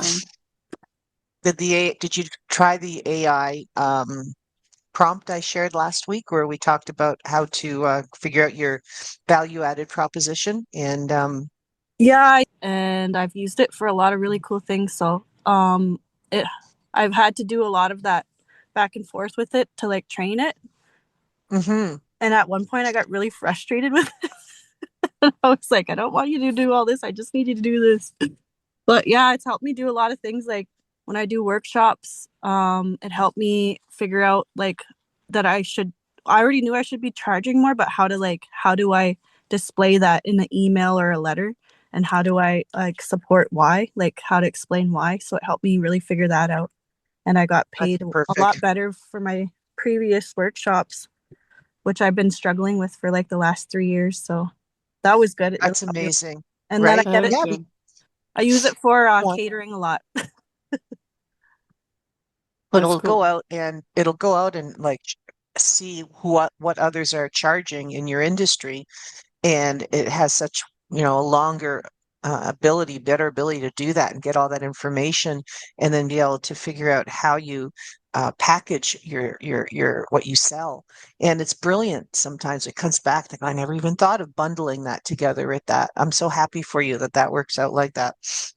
time. Did you try the AI prompt I shared last week where we talked about how to figure out your value added proposition? And Yeah, and I've used it for a lot of really cool things. So, it I've had to do a lot of that back and forth with it to like train it. mhm, And at one point, I got really frustrated with it. I was like, I don't want you to do all this. I just need you to do this. But yeah, it's helped me do a lot of things. Like when I do workshops, it helped me figure out like that I already knew I should be charging more, but how do I display that in an email or a letter? And how do I like support why, like how to explain why? So it helped me really figure that out. And I got that's paid a lot perfect. better for my previous workshops, which I've been struggling with for like the last 3 years. So that was good. It really That's helped me. amazing, And then I right? get That it. Yeah, is good. I use it for well, catering a lot. but That's cool. it'll go out and like see what others are charging in your industry, and it has such, a longer better ability to do that and get all that information, and then be able to figure out how you package your what you sell. And it's brilliant. Sometimes it comes back that I never even thought of bundling that together with that. I'm so happy for you that that works out like that.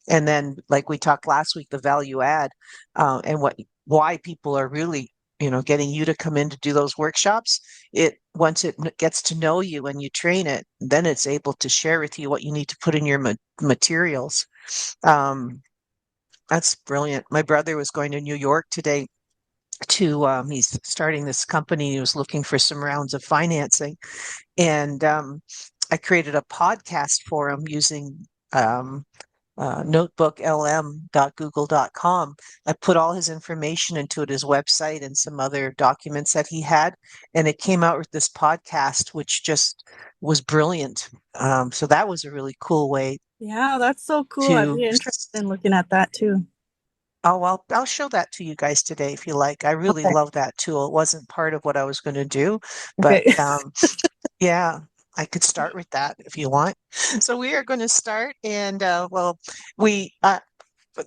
And then, like we talked last week, the value add, and why people are really, getting you to come in to do those workshops. It once it gets to know you and you train it, then it's able to share with you what you need to put in your materials. Um, that's brilliant. My brother was going to New York today to he's starting this company. He was looking for some rounds of financing, and I created a podcast for him using um, notebooklm.google.com. I put all his information into it, his website and some other documents that he had, and it came out with this podcast, which just was brilliant. So that was a really cool way Yeah, that's so cool. I'd to. be interested in looking at that too. Oh, well, I'll show that to you guys today if you like. I really Okay. love that tool. It wasn't part of what I was going to do, but Okay. yeah, I could start with that if you want. So we are going to start, and we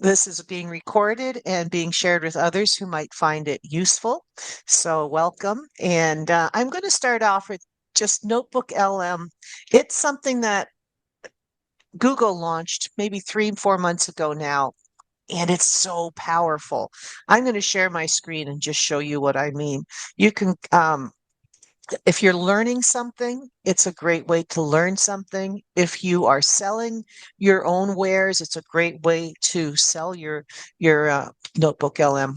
this is being recorded and being shared with others who might find it useful. So welcome, and I'm going to start off with just Notebook LM. It's something that Google launched maybe 3, 4 months ago now, and it's so powerful. I'm going to share my screen and just show you what I mean. You can if you're learning something, it's a great way to learn something. If you are selling your own wares, it's a great way to sell your Notebook LM.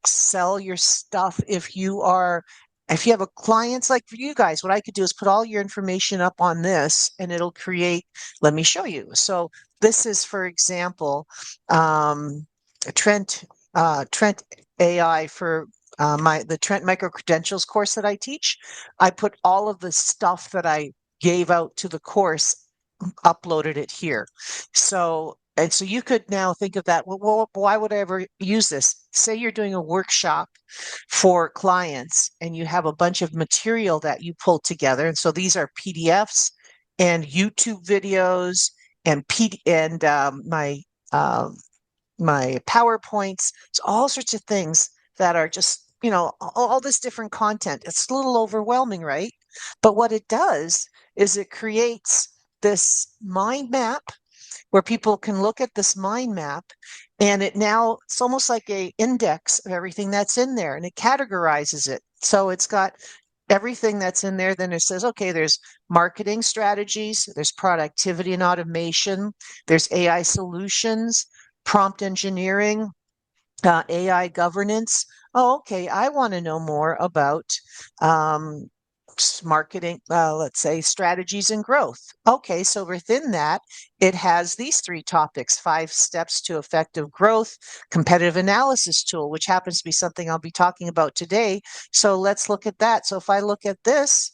Sell your stuff. If you have a clients like for you guys, what I could do is put all your information up on this, and it'll create. Let me show you. So this is, for example, um, Trent AI for the Trent Micro Credentials course that I teach. I put all of the stuff that I gave out to the course, uploaded it here. So you could now think of that. Well, why would I ever use this? Say you're doing a workshop for clients and you have a bunch of material that you pull together. And so these are PDFs and YouTube videos and um, my PowerPoints. So all sorts of things that are just, all this different content. It's a little overwhelming, right? But what it does is it creates this mind map where people can look at this mind map, and it's almost like a index of everything that's in there, and it categorizes it. So it's got everything that's in there. Then it says, okay, there's marketing strategies, there's productivity and automation, there's AI solutions, prompt engineering, AI governance. Oh, okay. I want to know more about um, marketing, let's say strategies and growth. Okay, so within that, it has these 3 topics: 5 steps to effective growth, competitive analysis tool, which happens to be something I'll be talking about today. So let's look at that. So if I look at this,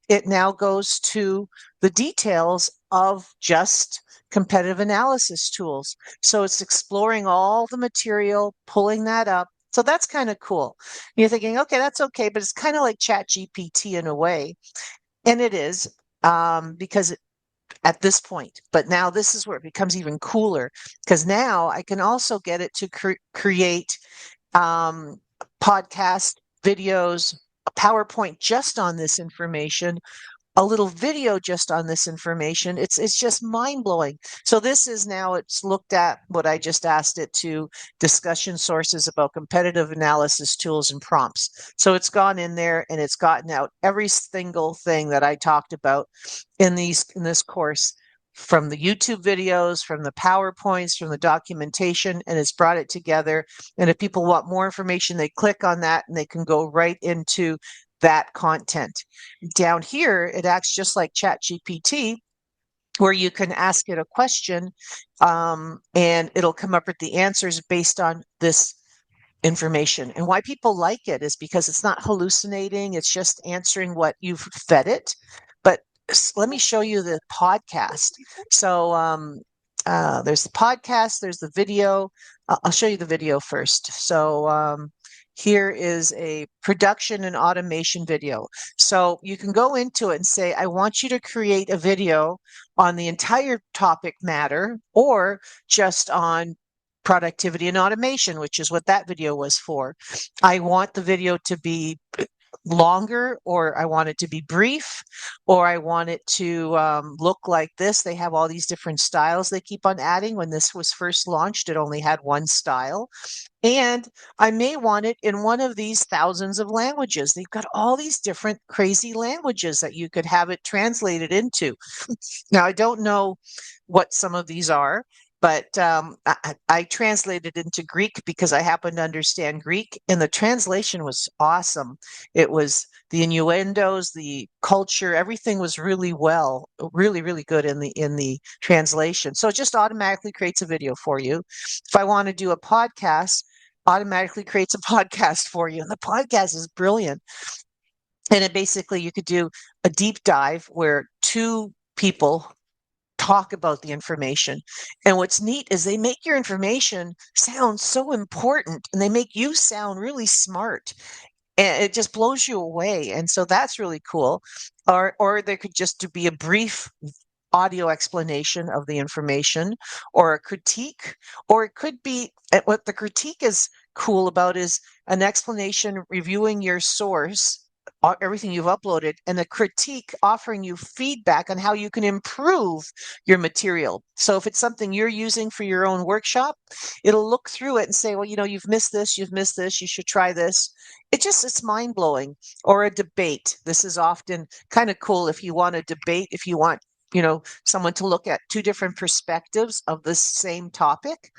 it now goes to the details of just competitive analysis tools. So it's exploring all the material, pulling that up. So that's kind of cool. You're thinking, okay, that's okay, but it's kind of like Chat GPT in a way. And it is, because at this point. But now this is where it becomes even cooler because now I can also get it to create um, podcast videos, a PowerPoint just on this information, a little video just on this information. It's just mind blowing. So this is now it's looked at what I just asked it to discussion sources about competitive analysis tools and prompts. So it's gone in there and it's gotten out every single thing that I talked about in this course from the YouTube videos, from the PowerPoints, from the documentation, and it's brought it together. And if people want more information, they click on that and they can go right into that content. Down here, it acts just like ChatGPT, where you can ask it a question and it'll come up with the answers based on this information. And why people like it is because it's not hallucinating, it's just answering what you've fed it. But let me show you the podcast. So there's the podcast, there's the video. I'll show you the video first. So here is a production and automation video. So you can go into it and say, I want you to create a video on the entire topic matter or just on productivity and automation, which is what that video was for. I want the video to be longer, or I want it to be brief, or I want it to look like this. They have all these different styles they keep on adding. When this was first launched, it only had one style. And I may want it in one of these thousands of languages. They've got all these different crazy languages that you could have it translated into. Now, I don't know what some of these are, but I translated into Greek because I happen to understand Greek, and the translation was awesome. It was the innuendos, the culture, everything was really, really good in the translation. So it just automatically creates a video for you. If I want to do a podcast, automatically creates a podcast for you, and the podcast is brilliant. And it basically you could do a deep dive where two people talk about the information. And what's neat is they make your information sound so important and they make you sound really smart. And it just blows you away. And so that's really cool. Or there could just be a brief audio explanation of the information or a critique, or it could be what the critique is cool about is an explanation reviewing your source, everything you've uploaded, and a critique offering you feedback on how you can improve your material. So if it's something you're using for your own workshop, it'll look through it and say, well, you've missed this, you should try this. It's mind blowing. Or a debate. This is often kind of cool if you want a debate, if you want someone to look at two different perspectives of the same topic.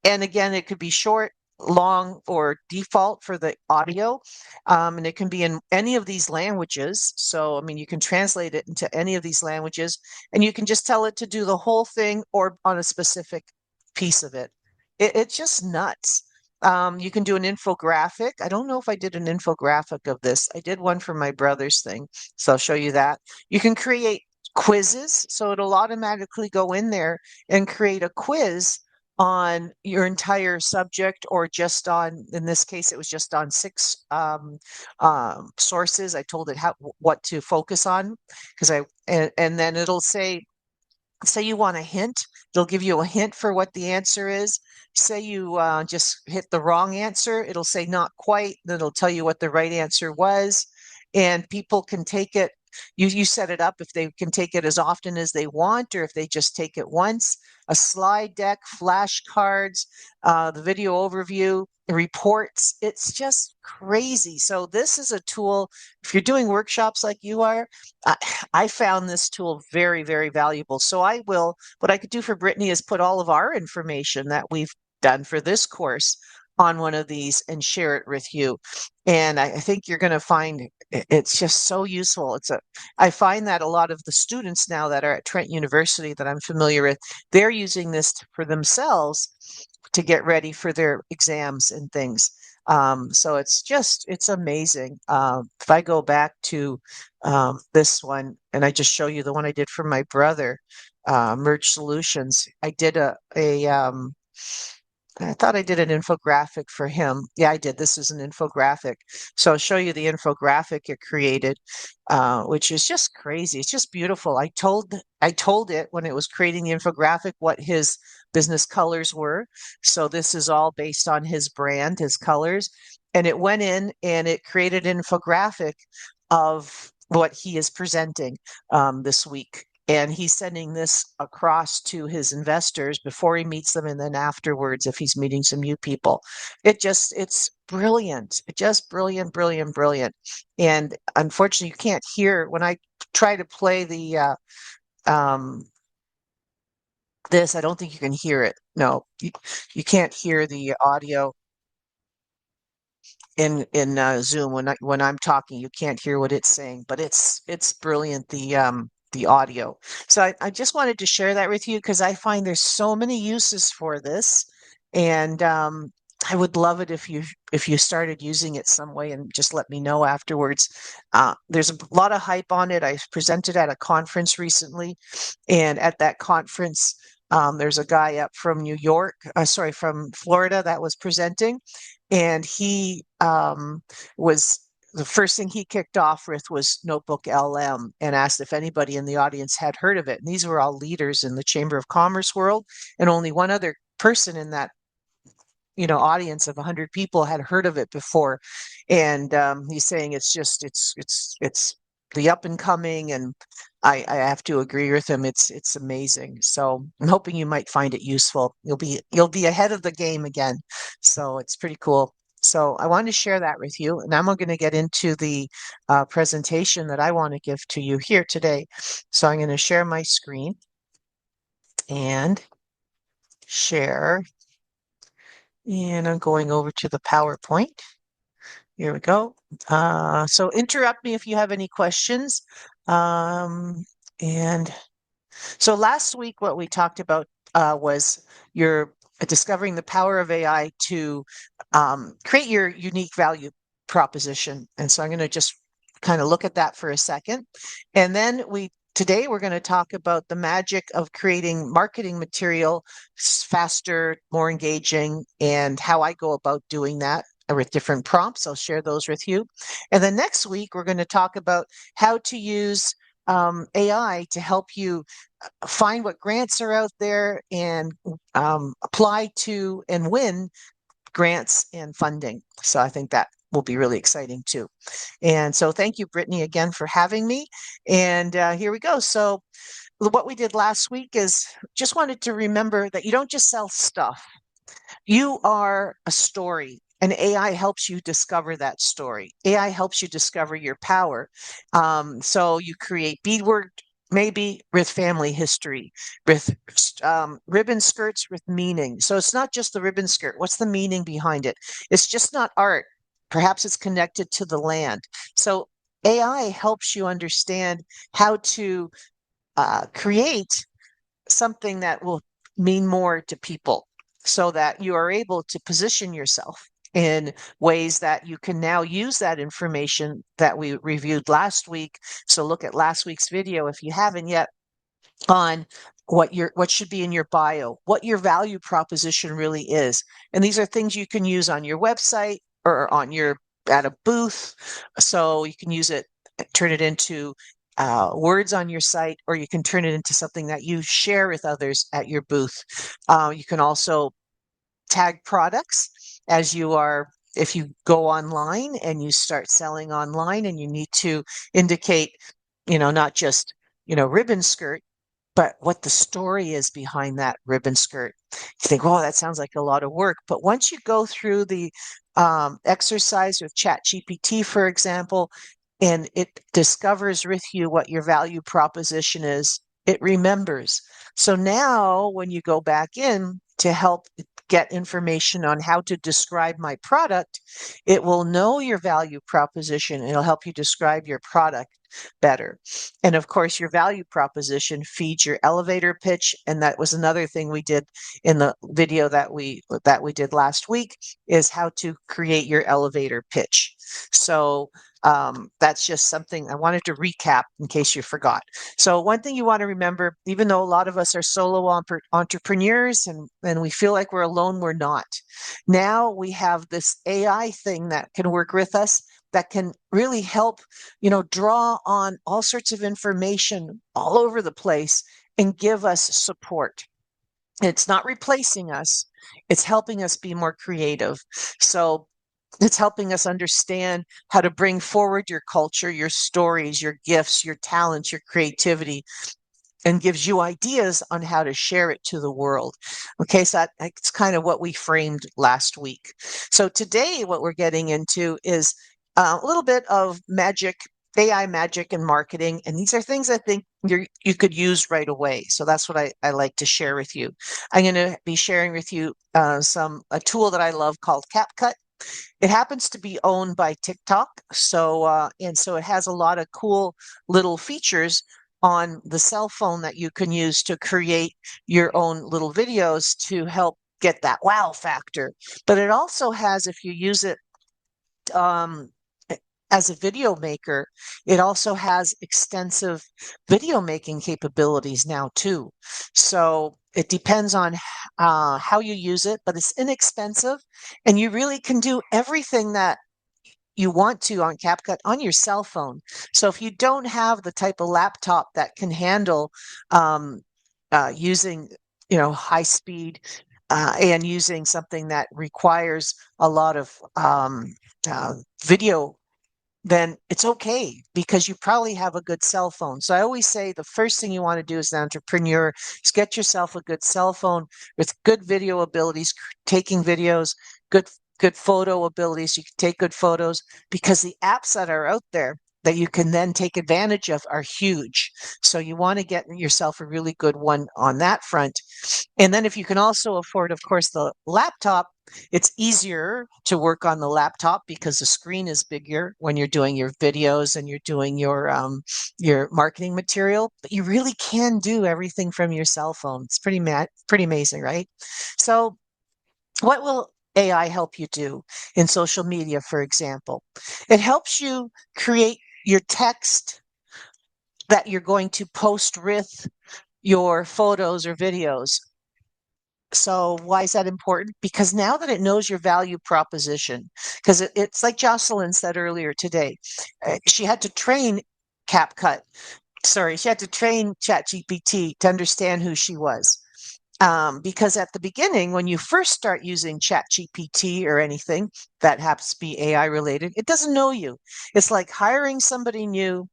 And again, it could be short, long, or default for the audio. And it can be in any of these languages. So, I mean, you can translate it into any of these languages, and you can just tell it to do the whole thing or on a specific piece of it. It's just nuts. You can do an infographic. I don't know if I did an infographic of this. I did one for my brother's thing, so I'll show you that. You can create quizzes, so it'll automatically go in there and create a quiz on your entire subject, or just on, in this case, it was just on six sources. I told it what to focus on because and then it'll say you want a hint, it'll give you a hint for what the answer is. Say you just hit the wrong answer, it'll say not quite, then it'll tell you what the right answer was. And people can take it, you set it up if they can take it as often as they want, or if they just take it once. A slide deck, flashcards, the video overview, reports. It's just crazy. So this is a tool, if you're doing workshops like you are, I found this tool very, very valuable. So what I could do for Brittany is put all of our information that we've done for this course on one of these and share it with you. And I think you're going to find it's just so useful. I find that a lot of the students now that are at Trent University that I'm familiar with, they're using this for themselves to get ready for their exams and things. So it's amazing. If I go back to this one, and I just show you the one I did for my brother, Merge Solutions. I did a I thought I did an infographic for him. Yeah, I did. This is an infographic. So I'll show you the infographic it created, which is just crazy. It's just beautiful. I told it when it was creating the infographic what his business colors were. So this is all based on his brand, his colors. And it went in and it created an infographic of what he is presenting this week. And he's sending this across to his investors before he meets them and then afterwards if he's meeting some new people. It's brilliant. Just brilliant, brilliant, brilliant. And unfortunately, you can't hear when I try to play the um, this, I don't think you can hear it. No, you can't hear the audio in Zoom when I'm talking. You can't hear what it's saying, but it's brilliant the audio. So I just wanted to share that with you because I find there's so many uses for this, and I would love it if you started using it some way and just let me know afterwards. There's a lot of hype on it. I presented at a conference recently, and at that conference. There's a guy up from New York, sorry, from Florida that was presenting, and he was the first thing he kicked off with was Notebook LM and asked if anybody in the audience had heard of it. And these were all leaders in the Chamber of Commerce world, and only one other person in that audience of 100 people had heard of it before. And he's saying it's the up and coming, and I have to agree with him. It's amazing. So I'm hoping you might find it useful. You'll be ahead of the game again. So it's pretty cool. So I wanted to share that with you, and I'm going to get into the presentation that I want to give to you here today. So I'm going to share my screen and share, and I'm going over to the PowerPoint. Here we go. So interrupt me if you have any questions. And so last week, what we talked about was your discovering the power of AI to create your unique value proposition. And so I'm going to just kind of look at that for a second. And then today we're going to talk about the magic of creating marketing material faster, more engaging, and how I go about doing that with different prompts. I'll share those with you. And then next week, we're going to talk about how to use AI to help you find what grants are out there and apply to and win grants and funding. So I think that will be really exciting too. And so thank you, Brittany, again for having me. And here we go. So what we did last week is just wanted to remember that you don't just sell stuff. You are a story, and AI helps you discover that story. AI helps you discover your power. So you create beadwork, maybe with family history, with ribbon skirts with meaning. So it's not just the ribbon skirt. What's the meaning behind it? It's just not art. Perhaps it's connected to the land. So AI helps you understand how to create something that will mean more to people so that you are able to position yourself in ways that you can now use that information that we reviewed last week. So look at last week's video if you haven't yet on what should be in your bio, what your value proposition really is. And these are things you can use on your website or on your at a booth. So you can use it, turn it into words on your site, or you can turn it into something that you share with others at your booth. You can also tag products as you are if you go online and you start selling online and you need to indicate, not just, ribbon skirt, but what the story is behind that ribbon skirt. You think, oh, that sounds like a lot of work. But once you go through the exercise with ChatGPT, for example, and it discovers with you what your value proposition is, it remembers. So now when you go back in to help get information on how to describe my product, it will know your value proposition and it'll help you describe your product better. And of course, your value proposition feeds your elevator pitch. And that was another thing we did in the video that we did last week, is how to create your elevator pitch. So that's just something I wanted to recap in case you forgot. So one thing you want to remember, even though a lot of us are solo entrepreneurs and we feel like we're alone, we're not. Now we have this AI thing that can work with us that can really help, draw on all sorts of information all over the place and give us support. It's not replacing us, it's helping us be more creative. So it's helping us understand how to bring forward your culture, your stories, your gifts, your talents, your creativity, and gives you ideas on how to share it to the world. Okay, so that's kind of what we framed last week. So today, what we're getting into is a little bit of magic, AI magic and marketing. And these are things I think you could use right away. So that's what I like to share with you. I'm going to be sharing with you a tool that I love called CapCut. It happens to be owned by TikTok, so it has a lot of cool little features on the cell phone that you can use to create your own little videos to help get that wow factor. But it also has, if you use it um, as a video maker, it also has extensive video making capabilities now too. So it depends on how you use it, but it's inexpensive, and you really can do everything that you want to on CapCut on your cell phone. So if you don't have the type of laptop that can handle using, high speed and using something that requires a lot of video, then it's okay because you probably have a good cell phone. So I always say the first thing you want to do as an entrepreneur is get yourself a good cell phone with good video abilities, taking videos, good good photo abilities. You can take good photos because the apps that are out there that you can then take advantage of are huge. So you want to get yourself a really good one on that front. And then if you can also afford, of course, the laptop, it's easier to work on the laptop because the screen is bigger when you're doing your videos and you're doing your marketing material. But you really can do everything from your cell phone. It's pretty amazing, right? So, what will AI help you do in social media, for example? It helps you create your text that you're going to post with your photos or videos. So why is that important? Because now that it knows your value proposition, because it's like Jocelyn said earlier today, she had to train CapCut. Sorry, she had to train ChatGPT to understand who she was. Because at the beginning, when you first start using ChatGPT or anything that happens to be AI related, it doesn't know you. It's like hiring somebody new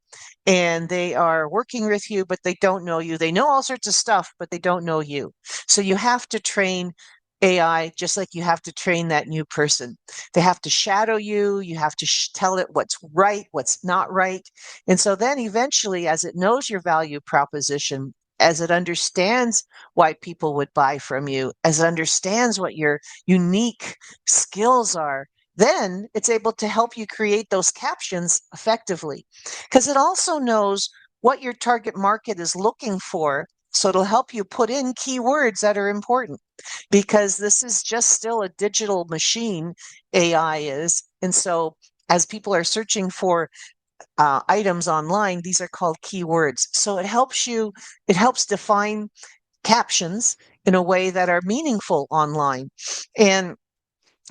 and they are working with you, but they don't know you. They know all sorts of stuff, but they don't know you. So you have to train AI just like you have to train that new person. They have to shadow you. You have to tell it what's right, what's not right. And so then eventually, as it knows your value proposition, as it understands why people would buy from you, as it understands what your unique skills are, then it's able to help you create those captions effectively because it also knows what your target market is looking for. So it'll help you put in keywords that are important because this is just still a digital machine, AI is. And so as people are searching for items online, these are called keywords. So it helps define captions in a way that are meaningful online. And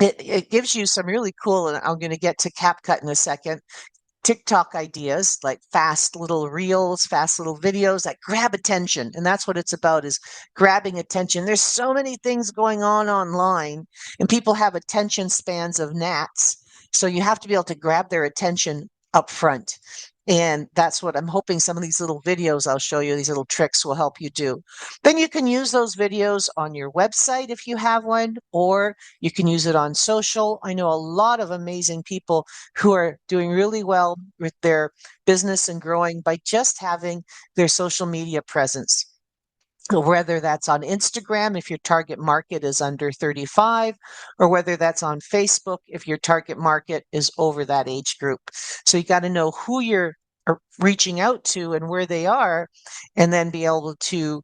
it gives you some really cool, and I'm going to get to CapCut in a second, TikTok ideas, like fast little reels, fast little videos that grab attention. And that's what it's about, is grabbing attention. There's so many things going on online and people have attention spans of gnats. So you have to be able to grab their attention up front. And that's what I'm hoping some of these little videos I'll show you, these little tricks will help you do. Then you can use those videos on your website if you have one, or you can use it on social. I know a lot of amazing people who are doing really well with their business and growing by just having their social media presence. Whether that's on Instagram, if your target market is under 35, or whether that's on Facebook, if your target market is over that age group. So you got to know who you're are reaching out to and where they are, and then be able to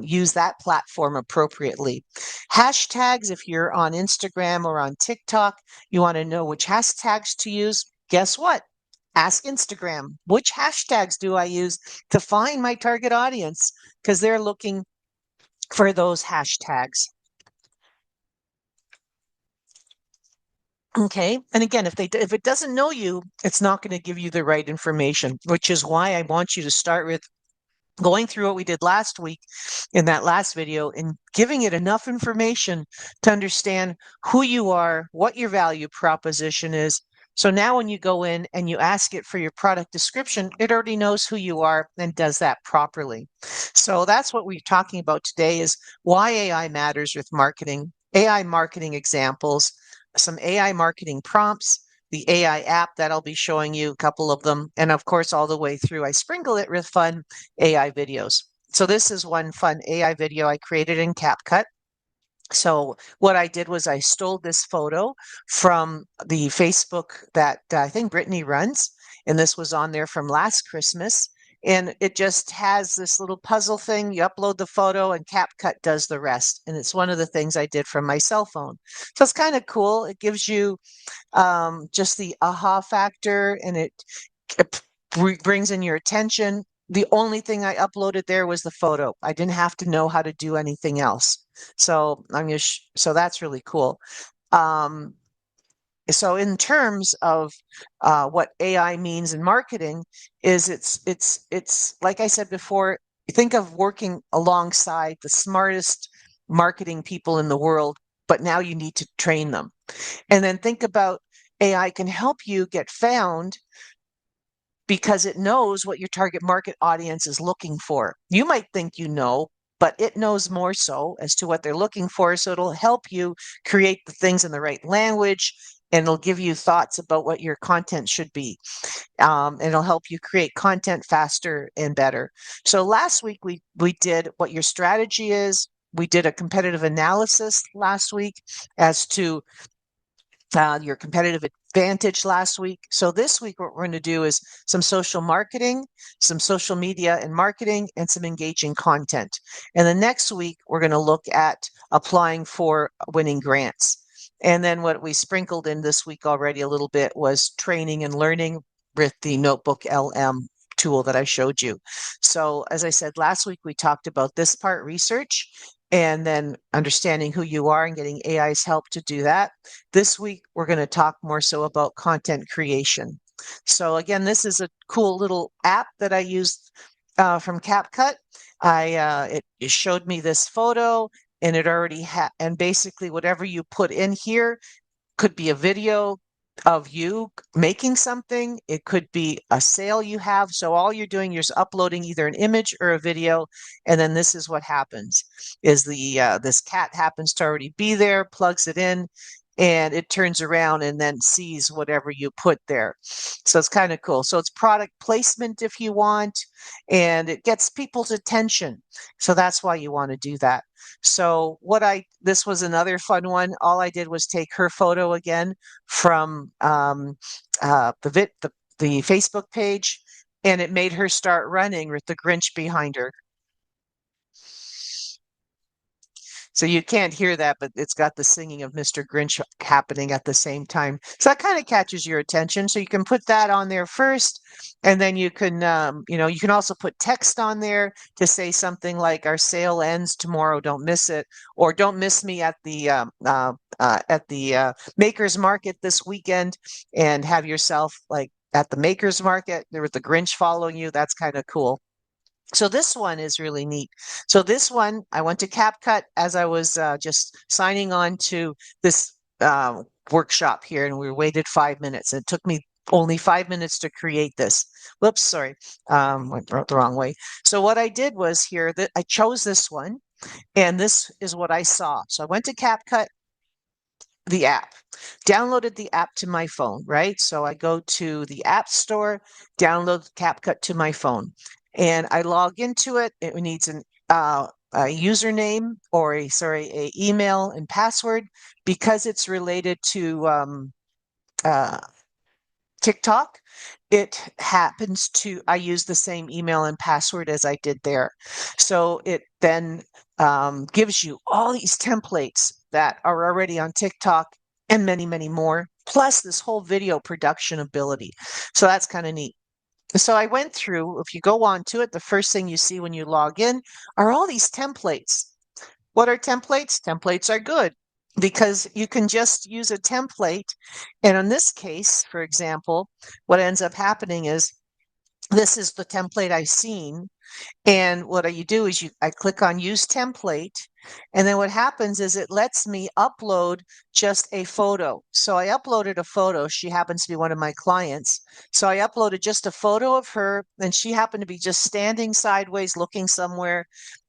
use that platform appropriately. Hashtags, if you're on Instagram or on TikTok, you want to know which hashtags to use. Guess what? Ask Instagram, which hashtags do I use to find my target audience? Because they're looking for those hashtags. Okay. And again, if it doesn't know you, it's not going to give you the right information, which is why I want you to start with going through what we did last week in that last video and giving it enough information to understand who you are, what your value proposition is. So now when you go in and you ask it for your product description, it already knows who you are and does that properly. So that's what we're talking about today is why AI matters with marketing, AI marketing examples, some AI marketing prompts, the AI app that I'll be showing you a couple of them. And of course, all the way through, I sprinkle it with fun AI videos. So this is one fun AI video I created in CapCut. So what I did was I stole this photo from the Facebook that I think Brittany runs, and this was on there from last Christmas. And it just has this little puzzle thing. You upload the photo, and CapCut does the rest. And it's one of the things I did from my cell phone. So it's kind of cool. It gives you just the aha factor, and it brings in your attention. The only thing I uploaded there was the photo. I didn't have to know how to do anything else. So so that's really cool. Um, so in terms of what AI means in marketing, is it's like I said before. Think of working alongside the smartest marketing people in the world, but now you need to train them. And then think about AI can help you get found because it knows what your target market audience is looking for. You might think you know, but it knows more so as to what they're looking for. So it'll help you create the things in the right language, and it'll give you thoughts about what your content should be. And it'll help you create content faster and better. So last week we did what your strategy is. We did a competitive analysis last week as to your competitive advantage last week. So this week, what we're going to do is some social marketing, some social media and marketing, and some engaging content. And the next week, we're going to look at applying for winning grants. And then what we sprinkled in this week already a little bit was training and learning with the Notebook LM tool that I showed you. So as I said, last week we talked about this part, research, and then understanding who you are and getting AI's help to do that. This week, we're going to talk more so about content creation. So again, this is a cool little app that I used from CapCut. It showed me this photo, and it already had, and basically whatever you put in here could be a video of you making something. It could be a sale you have. So all you're doing, you're just uploading either an image or a video, and then this is what happens: is this cat happens to already be there, plugs it in, and it turns around and then sees whatever you put there. So it's kind of cool. So it's product placement if you want, and it gets people's attention. So that's why you want to do that. So this was another fun one. All I did was take her photo again from the Facebook page, and it made her start running with the Grinch behind her. So you can't hear that, but it's got the singing of Mr. Grinch happening at the same time. So that kind of catches your attention. So you can put that on there first, and then you can, you can also put text on there to say something like "Our sale ends tomorrow. Don't miss it," or "Don't miss me at the Makers Market this weekend," and have yourself like at the Makers Market there with the Grinch following you. That's kind of cool. So this one is really neat. So this one, I went to CapCut as I was just signing on to this workshop here, and we waited 5 minutes. It took me only 5 minutes to create this. Whoops, sorry, went the wrong way. So what I did was here that I chose this one, and this is what I saw. So I went to CapCut, the app, downloaded the app to my phone, right? So I go to the App Store, download CapCut to my phone, and I log into it. It needs a username or a email and password because it's related to uh, TikTok, it happens to, I use the same email and password as I did there. So it then gives you all these templates that are already on TikTok and many, many more, plus this whole video production ability. So that's kind of neat. So I went through, if you go on to it, the first thing you see when you log in are all these templates. What are templates? Templates are good because you can just use a template. And in this case, for example, what ends up happening is this is the template I've seen. And what you do is I click on use template. And then what happens is it lets me upload just a photo. So I uploaded a photo. She happens to be one of my clients. So I uploaded just a photo of her, and she happened to be just standing sideways looking somewhere,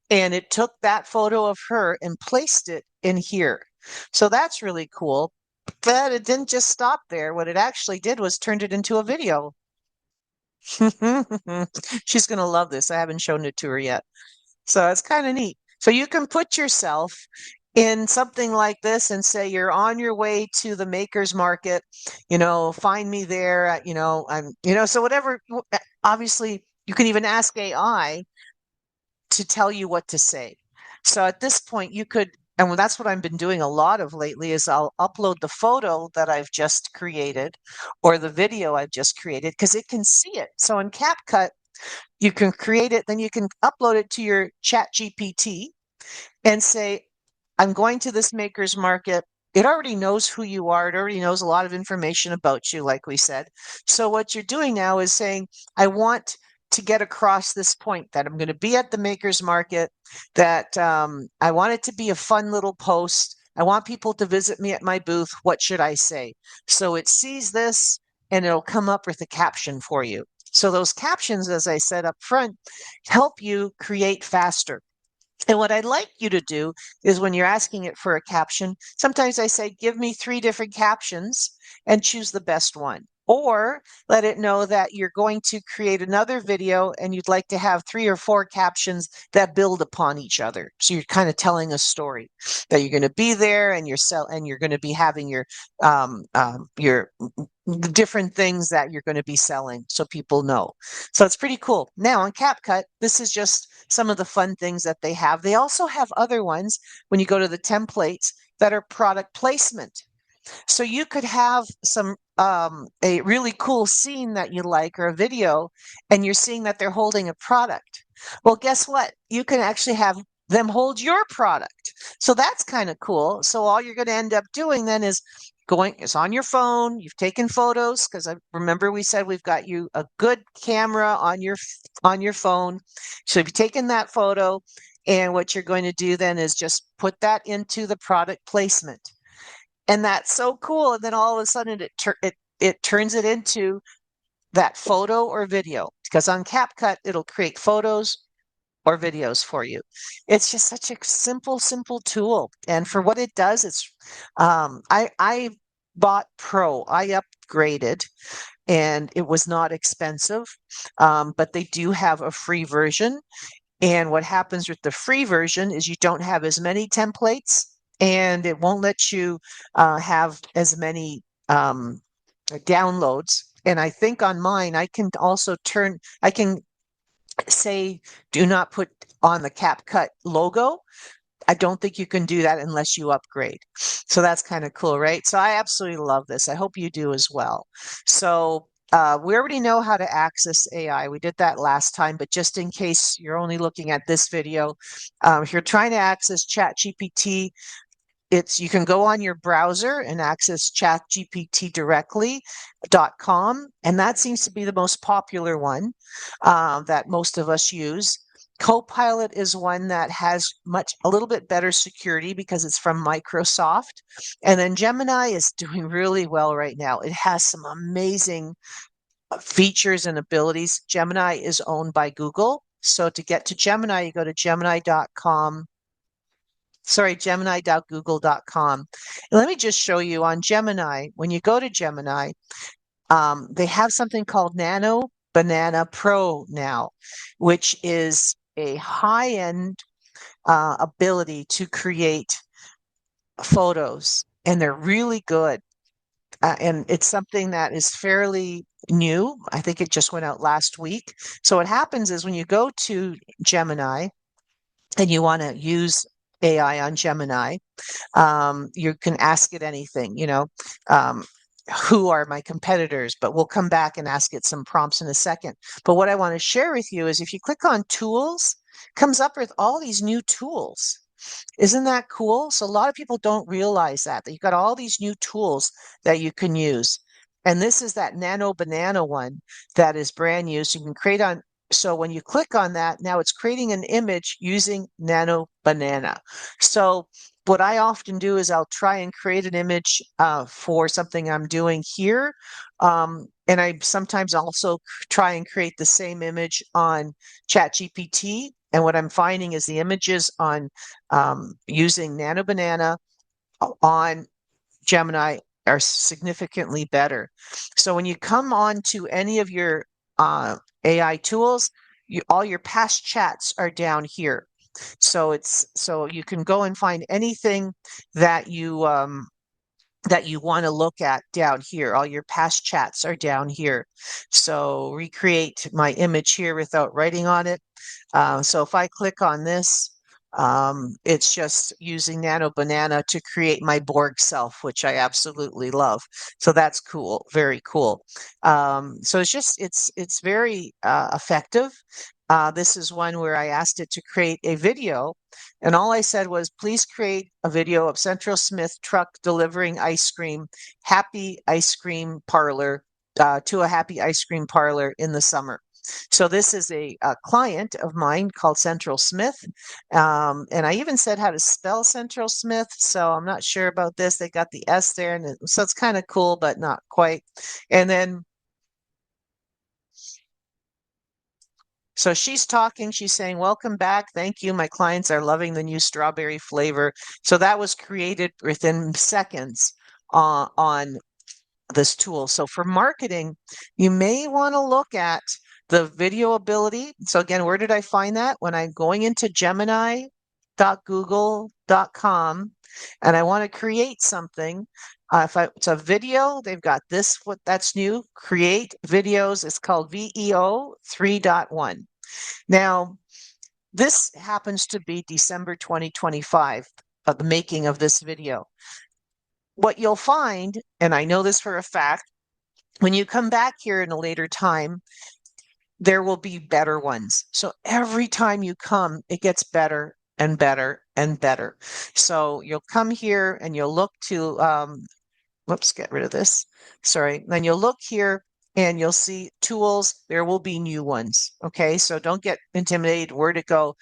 and it took that photo of her and placed it in here. So that's really cool. But it didn't just stop there. What it actually did was turned it into a video. She's going to love this. I haven't shown it to her yet. So it's kind of neat. So you can put yourself in something like this and say you're on your way to the maker's market, find me there at, so whatever, obviously you can even ask AI to tell you what to say. So at this point, you could, and that's what I've been doing a lot of lately, is I'll upload the photo that I've just created or the video I've just created because it can see it. So in CapCut, you can create it, then you can upload it to your Chat GPT and say, I'm going to this maker's market. It already knows who you are. It already knows a lot of information about you, like we said. So what you're doing now is saying, I want to get across this point that I'm going to be at the maker's market, that I want it to be a fun little post. I want people to visit me at my booth. What should I say? So it sees this and it'll come up with a caption for you. So those captions, as I said up front, help you create faster. And what I'd like you to do is when you're asking it for a caption, sometimes I say, give me 3 different captions and choose the best one. Or let it know that you're going to create another video and you'd like to have 3 or 4 captions that build upon each other. So you're kind of telling a story that you're going to be there and you're going to be having your the different things that you're going to be selling so people know. So it's pretty cool. Now on CapCut, this is just some of the fun things that they have. They also have other ones when you go to the templates that are product placement. So you could have a really cool scene that you like or a video, and you're seeing that they're holding a product. Well, guess what? You can actually have them hold your product. So that's kind of cool. So all you're going to end up doing then is it's on your phone. You've taken photos because I remember we said we've got you a good camera on your phone. So you've taken that photo, and what you're going to do then is just put that into the product placement. And that's so cool. And then all of a sudden it turns it into that photo or video, because on CapCut, it'll create photos or videos for you. It's just such a simple tool. And for what it does, I bought Pro. I upgraded and it was not expensive. But they do have a free version. And what happens with the free version is you don't have as many templates and it won't let you have as many downloads. And I think on mine, I can also I can say, do not put on the CapCut logo. I don't think you can do that unless you upgrade. So that's kind of cool, right? So I absolutely love this. I hope you do as well. So we already know how to access AI. We did that last time, but just in case you're only looking at this video, if you're trying to access ChatGPT, you can go on your browser and access chatgpt.com, and that seems to be the most popular one that most of us use. Copilot is one that has a little bit better security because it's from Microsoft. And then Gemini is doing really well right now. It has some amazing features and abilities. Gemini is owned by Google. So to get to Gemini, you go to gemini.com. Sorry, gemini.google.com. Let me just show you on Gemini. When you go to Gemini, they have something called Nano Banana Pro now, which is a high-end ability to create photos, and they're really good. and it's something that is fairly new. I think it just went out last week. So what happens is when you go to Gemini and you want to use AI on Gemini, you can ask it anything, um, who are my competitors, but we'll come back and ask it some prompts in a second. But what I want to share with you is if you click on tools, it comes up with all these new tools. Isn't that cool? So a lot of people don't realize that you've got all these new tools that you can use. And this is that Nano Banana one that is brand new. So you can create on, so when you click on that, now it's creating an image using Nano Banana. So what I often do is I'll try and create an image for something I'm doing here. And I sometimes also try and create the same image on ChatGPT. And what I'm finding is the images on using Nano Banana on Gemini are significantly better. So when you come on to any of your AI tools, all your past chats are down here. So you can go and find anything that you want to look at down here. All your past chats are down here. So recreate my image here without writing on it. So if I click on this, it's just using Nano Banana to create my Borg self, which I absolutely love. So that's cool, very cool. So it's very effective. This is one where I asked it to create a video, and all I said was, please create a video of Central Smith truck delivering ice cream, happy ice cream parlor, to a happy ice cream parlor in the summer. So this is a client of mine called Central Smith. And I even said how to spell Central Smith. So I'm not sure about this. They got the S there. And so it's kind of cool, but not quite. And then, so she's talking, she's saying, welcome back. Thank you. My clients are loving the new strawberry flavor. So that was created within seconds on this tool. So for marketing, you may want to look at the video ability. So again, where did I find that? When I'm going into gemini.google.com and I want to create something, if it's a video, they've got this, what that's new, create videos. It's called VEO 3.1. Now, this happens to be December 2025 of the making of this video. What you'll find, and I know this for a fact, when you come back here in a later time, there will be better ones. So every time you come, it gets better and better and better. So you'll come here and you'll look to, whoops, get rid of this. Sorry. Then you'll look here and you'll see tools. There will be new ones. Okay. So don't get intimidated where to go.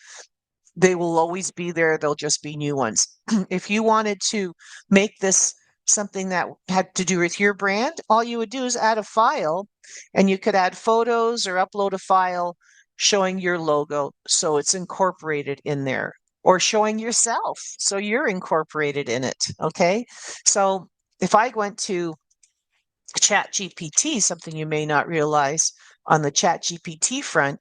They will always be there. They'll just be new ones. If you wanted to make this something that had to do with your brand, all you would do is add a file and you could add photos or upload a file showing your logo. So it's incorporated in there, or showing yourself. So you're incorporated in it. Okay. So if I went to ChatGPT, something you may not realize on the ChatGPT front,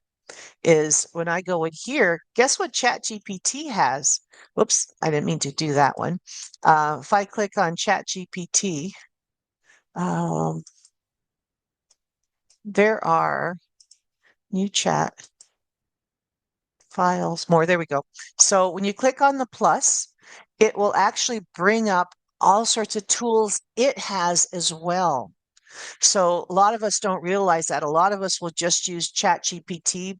is when I go in here, guess what ChatGPT has? Whoops, I didn't mean to do that one. If I click on ChatGPT, um, there are new chat files, more. There we go. So when you click on the plus, it will actually bring up all sorts of tools it has as well. So a lot of us don't realize that. A lot of us will just use ChatGPT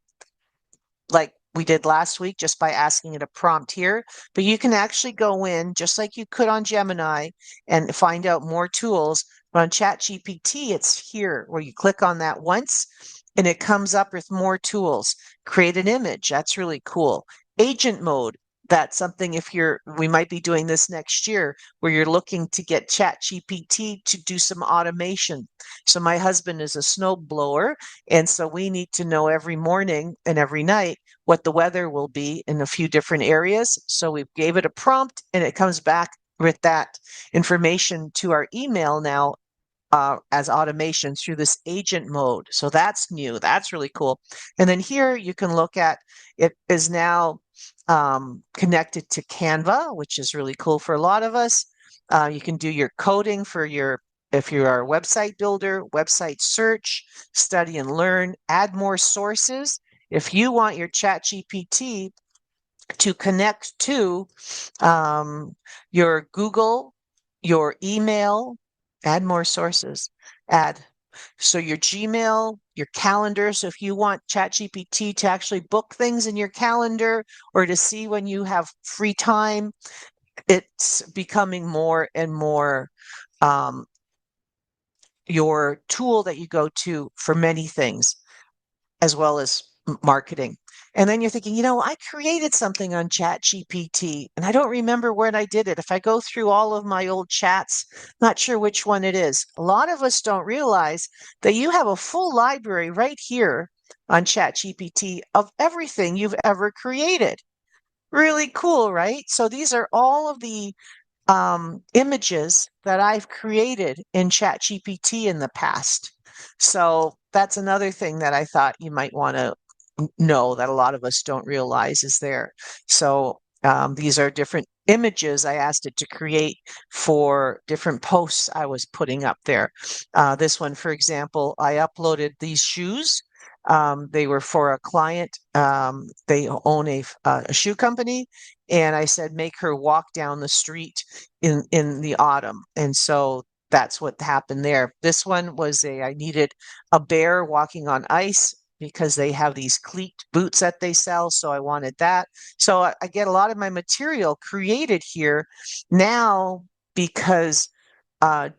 like we did last week just by asking it a prompt here. But you can actually go in just like you could on Gemini and find out more tools. But on ChatGPT, it's here where you click on that once and it comes up with more tools. Create an image. That's really cool. Agent mode. That's something we might be doing this next year where you're looking to get ChatGPT to do some automation. So my husband is a snow blower, and so we need to know every morning and every night what the weather will be in a few different areas. So we gave it a prompt and it comes back with that information to our email now as automation through this agent mode. So that's new. That's really cool. And then here you can look at it is now connected to Canva, which is really cool for a lot of us. You can do your coding for your if you are a website builder, website search, study and learn, add more sources. If you want your chat GPT to connect to um, your Google, your email, add more sources, add. So your Gmail, your calendar. So if you want ChatGPT to actually book things in your calendar or to see when you have free time, it's becoming more and more um, your tool that you go to for many things as well as marketing. And then you're thinking, I created something on Chat GPT and I don't remember when I did it. If I go through all of my old chats, not sure which one it is. A lot of us don't realize that you have a full library right here on Chat GPT of everything you've ever created. Really cool, right? So these are all of the images that I've created in ChatGPT in the past. So that's another thing that I thought you might want to know that a lot of us don't realize is there. So these are different images I asked it to create for different posts I was putting up there. This one, for example, I uploaded these shoes. They were for a client. They own a shoe company, and I said, make her walk down the street in the autumn. And so that's what happened there. This one was I needed a bear walking on ice because they have these cleat boots that they sell. So I wanted that. So I get a lot of my material created here now because uh,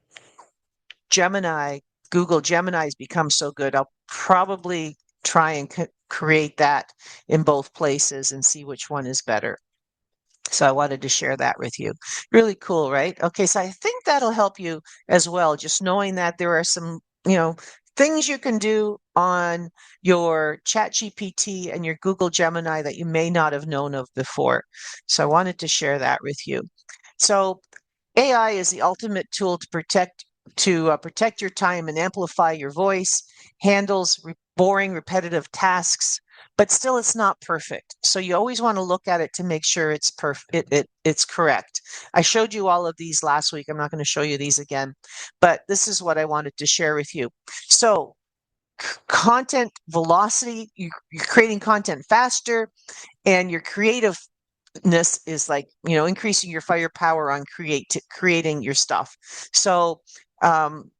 Gemini, Google Gemini has become so good. I'll probably try and create that in both places and see which one is better. So I wanted to share that with you. Really cool, right? Okay, so I think that'll help you as well, just knowing that there are some, things you can do on your Chat GPT and your Google Gemini that you may not have known of before. So I wanted to share that with you. So AI is the ultimate tool to protect your time and amplify your voice, handles boring, repetitive tasks, but still it's not perfect. So you always want to look at it to make sure it's perfect. It's correct. I showed you all of these last week. I'm not going to show you these again, but this is what I wanted to share with you. So content velocity, you're creating content faster, and your creativeness is like increasing your firepower on creating your stuff. So um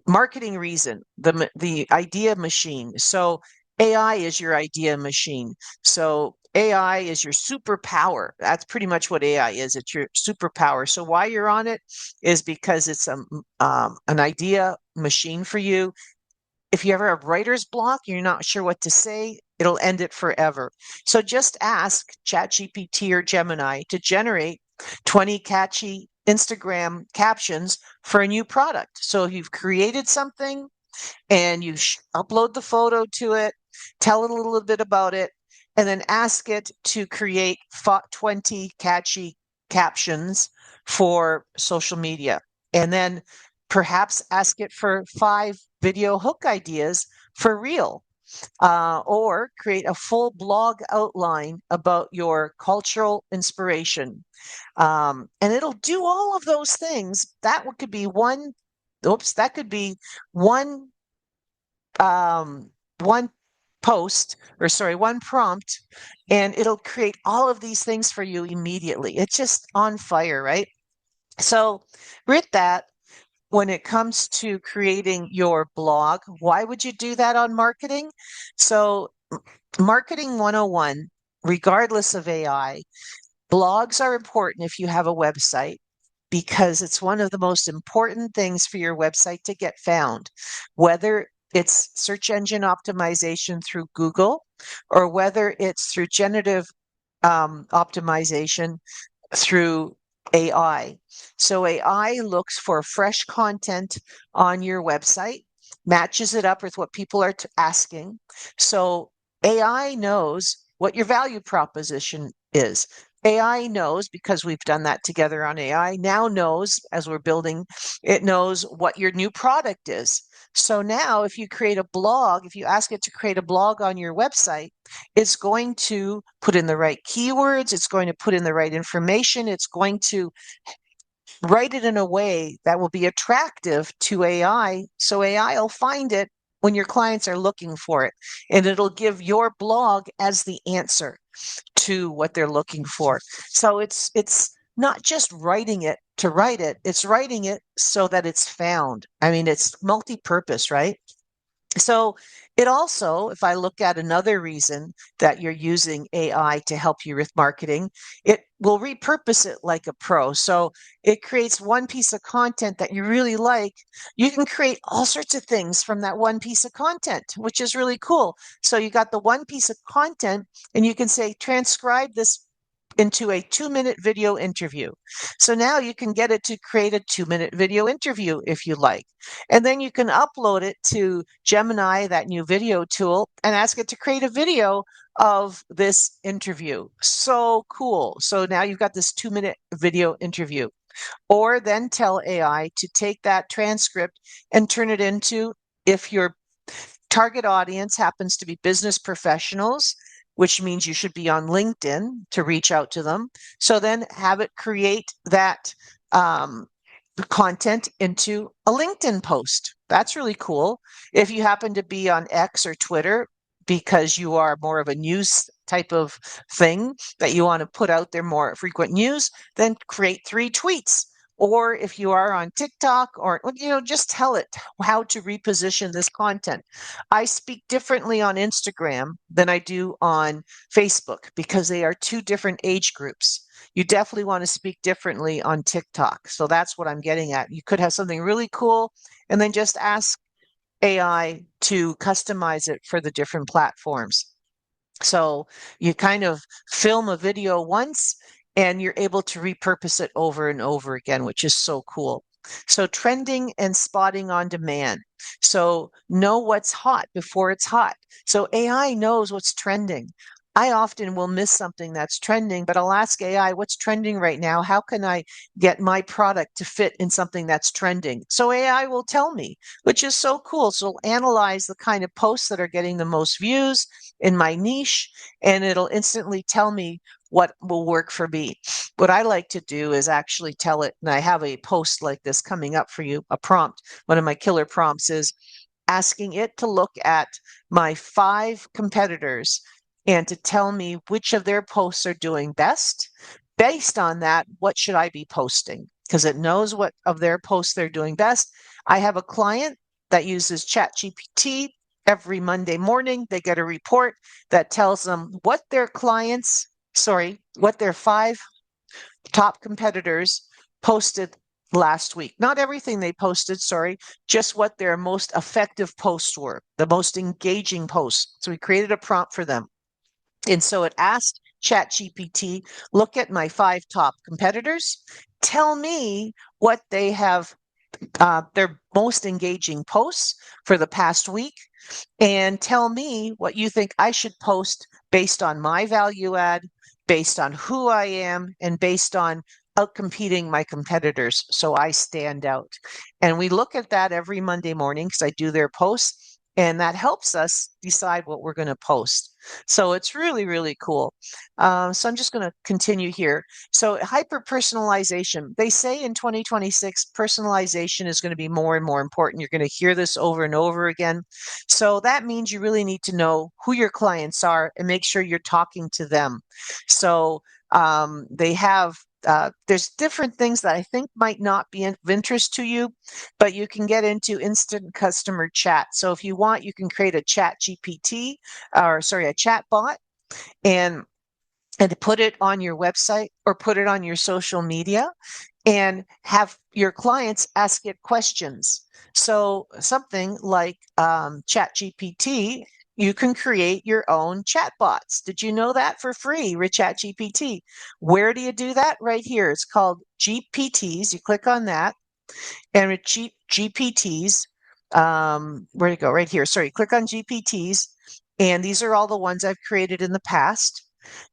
marketing reason, the idea machine. So AI is your idea machine. So AI is your superpower. That's pretty much what AI is. It's your superpower. So why you're on it is because it's an idea machine for you. If you ever have writer's block, you're not sure what to say, it'll end it forever. So just ask ChatGPT or Gemini to generate 20 catchy Instagram captions for a new product. So if you've created something and you upload the photo to it, tell it a little bit about it, and then ask it to create 20 catchy captions for social media. And then perhaps ask it for 5 video hook ideas for reel, or create a full blog outline about your cultural inspiration. And it'll do all of those things. Could be one, oops, that could be one one post, or sorry, one prompt, and it'll create all of these things for you immediately. It's just on fire, right? So with that, when it comes to creating your blog, why would you do that on marketing? So marketing 101, regardless of AI, blogs are important if you have a website because it's one of the most important things for your website to get found, whether it's search engine optimization through Google or whether it's through generative optimization through AI. So AI looks for fresh content on your website, matches it up with what people are asking. So AI knows what your value proposition is. AI knows, because we've done that together on AI, now knows as we're building, it knows what your new product is. So now if you create a blog, if you ask it to create a blog on your website, it's going to put in the right keywords. It's going to put in the right information. It's going to write it in a way that will be attractive to AI. So AI will find it when your clients are looking for it, and it'll give your blog as the answer to what they're looking for. So it's not just writing it to write it, it's writing it so that it's found. I mean, it's multi-purpose, right? So it also, if I look at another reason that you're using AI to help you with marketing, it will repurpose it like a pro. So it creates one piece of content that you really like. You can create all sorts of things from that one piece of content, which is really cool. So you got the one piece of content and you can say, transcribe this into a 2-minute video interview. So now you can get it to create a 2-minute video interview if you like. And then you can upload it to Gemini, that new video tool, and ask it to create a video of this interview. So cool. So now you've got this 2-minute video interview. Or then tell AI to take that transcript and turn it into, if your target audience happens to be business professionals, which means you should be on LinkedIn to reach out to them. So then have it create that content into a LinkedIn post. That's really cool. If you happen to be on X or Twitter because you are more of a news type of thing that you want to put out there, more frequent news, then create 3 tweets. Or if you are on TikTok, or just tell it how to reposition this content. I speak differently on Instagram than I do on Facebook because they are 2 different age groups. You definitely want to speak differently on TikTok. So that's what I'm getting at. You could have something really cool and then just ask AI to customize it for the different platforms. So you kind of film a video once and you're able to repurpose it over and over again, which is so cool. So trending and spotting on demand. So know what's hot before it's hot. So AI knows what's trending. I often will miss something that's trending, but I'll ask AI, what's trending right now? How can I get my product to fit in something that's trending? So AI will tell me, which is so cool. So it'll analyze the kind of posts that are getting the most views in my niche, and it'll instantly tell me what will work for me. What I like to do is actually tell it, and I have a post like this coming up for you, a prompt. One of my killer prompts is asking it to look at my 5 competitors and to tell me which of their posts are doing best. Based on that, what should I be posting? Because it knows what of their posts they're doing best. I have a client that uses ChatGPT. Every Monday morning, they get a report that tells them what their 5 top competitors posted last week. Not everything they posted, sorry, just what their most effective posts were, the most engaging posts. So we created a prompt for them. And so it asked ChatGPT, look at my 5 top competitors, tell me what they have, their most engaging posts for the past week, and tell me what you think I should post based on my value add, based on who I am, and based on outcompeting my competitors so I stand out. And we look at that every Monday morning because I do their posts, and that helps us decide what we're going to post. So it's really, really cool. So I'm just going to continue here. So hyper personalization. They say in 2026, personalization is going to be more and more important. You're going to hear this over and over again. So that means you really need to know who your clients are and make sure you're talking to them. So they have there's different things that I think might not be of interest to you, but you can get into instant customer chat. So if you want, you can create a chat GPT, or sorry, a chat bot, and put it on your website or put it on your social media and have your clients ask it questions. So something like ChatGPT, you can create your own chatbots. Did you know that for free with ChatGPT? Where do you do that? Right here. It's called GPTs. You click on that, and with GPTs, where to go? Right here. Sorry, click on GPTs, and these are all the ones I've created in the past.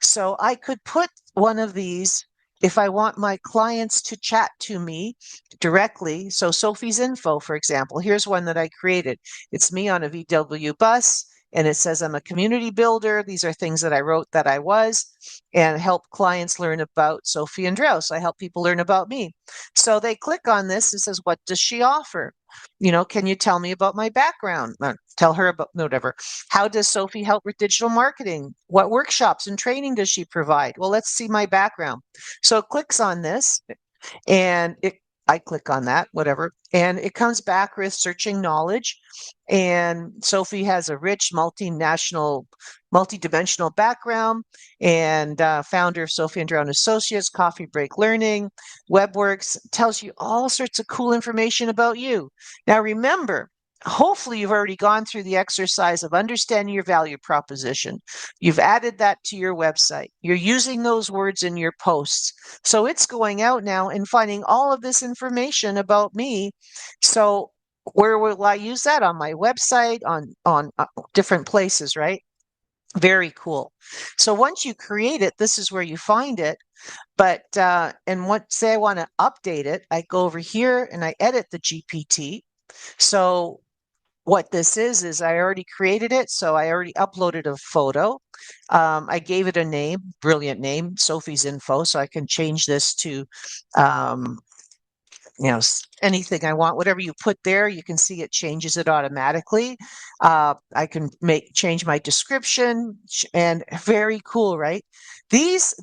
So I could put one of these if I want my clients to chat to me directly. So Sophie's Info, for example, here's one that I created. It's me on a VW bus. and it says I'm a community builder. These are things that I wrote that I was, and help clients learn about Sophie and Andrew. So I help people learn about me. So they click on this. It says, what does she offer? Can you tell me about my background? Tell her about whatever. How does Sophie help with digital marketing? What workshops and training does she provide? Well, let's see my background. So it clicks on this, and I click on that, whatever, and it comes back with searching knowledge. And Sophie has a rich multinational, multidimensional background, and founder of Sophie and Drown Associates, Coffee Break Learning, WebWorks, tells you all sorts of cool information about you. Now, remember, hopefully you've already gone through the exercise of understanding your value proposition. You've added that to your website. You're using those words in your posts. So it's going out now and finding all of this information about me. So where will I use that? On my website, on different places, right? Very cool. So once you create it, this is where you find it. But and what say I want to update it, I go over here and I edit the GPT. So what this is I already created it. So I already uploaded a photo. I gave it a name, brilliant name, Sophie's Info. So I can change this to um, anything I want. Whatever you put there, you can see it changes it automatically. I can change my description, and very cool, right? This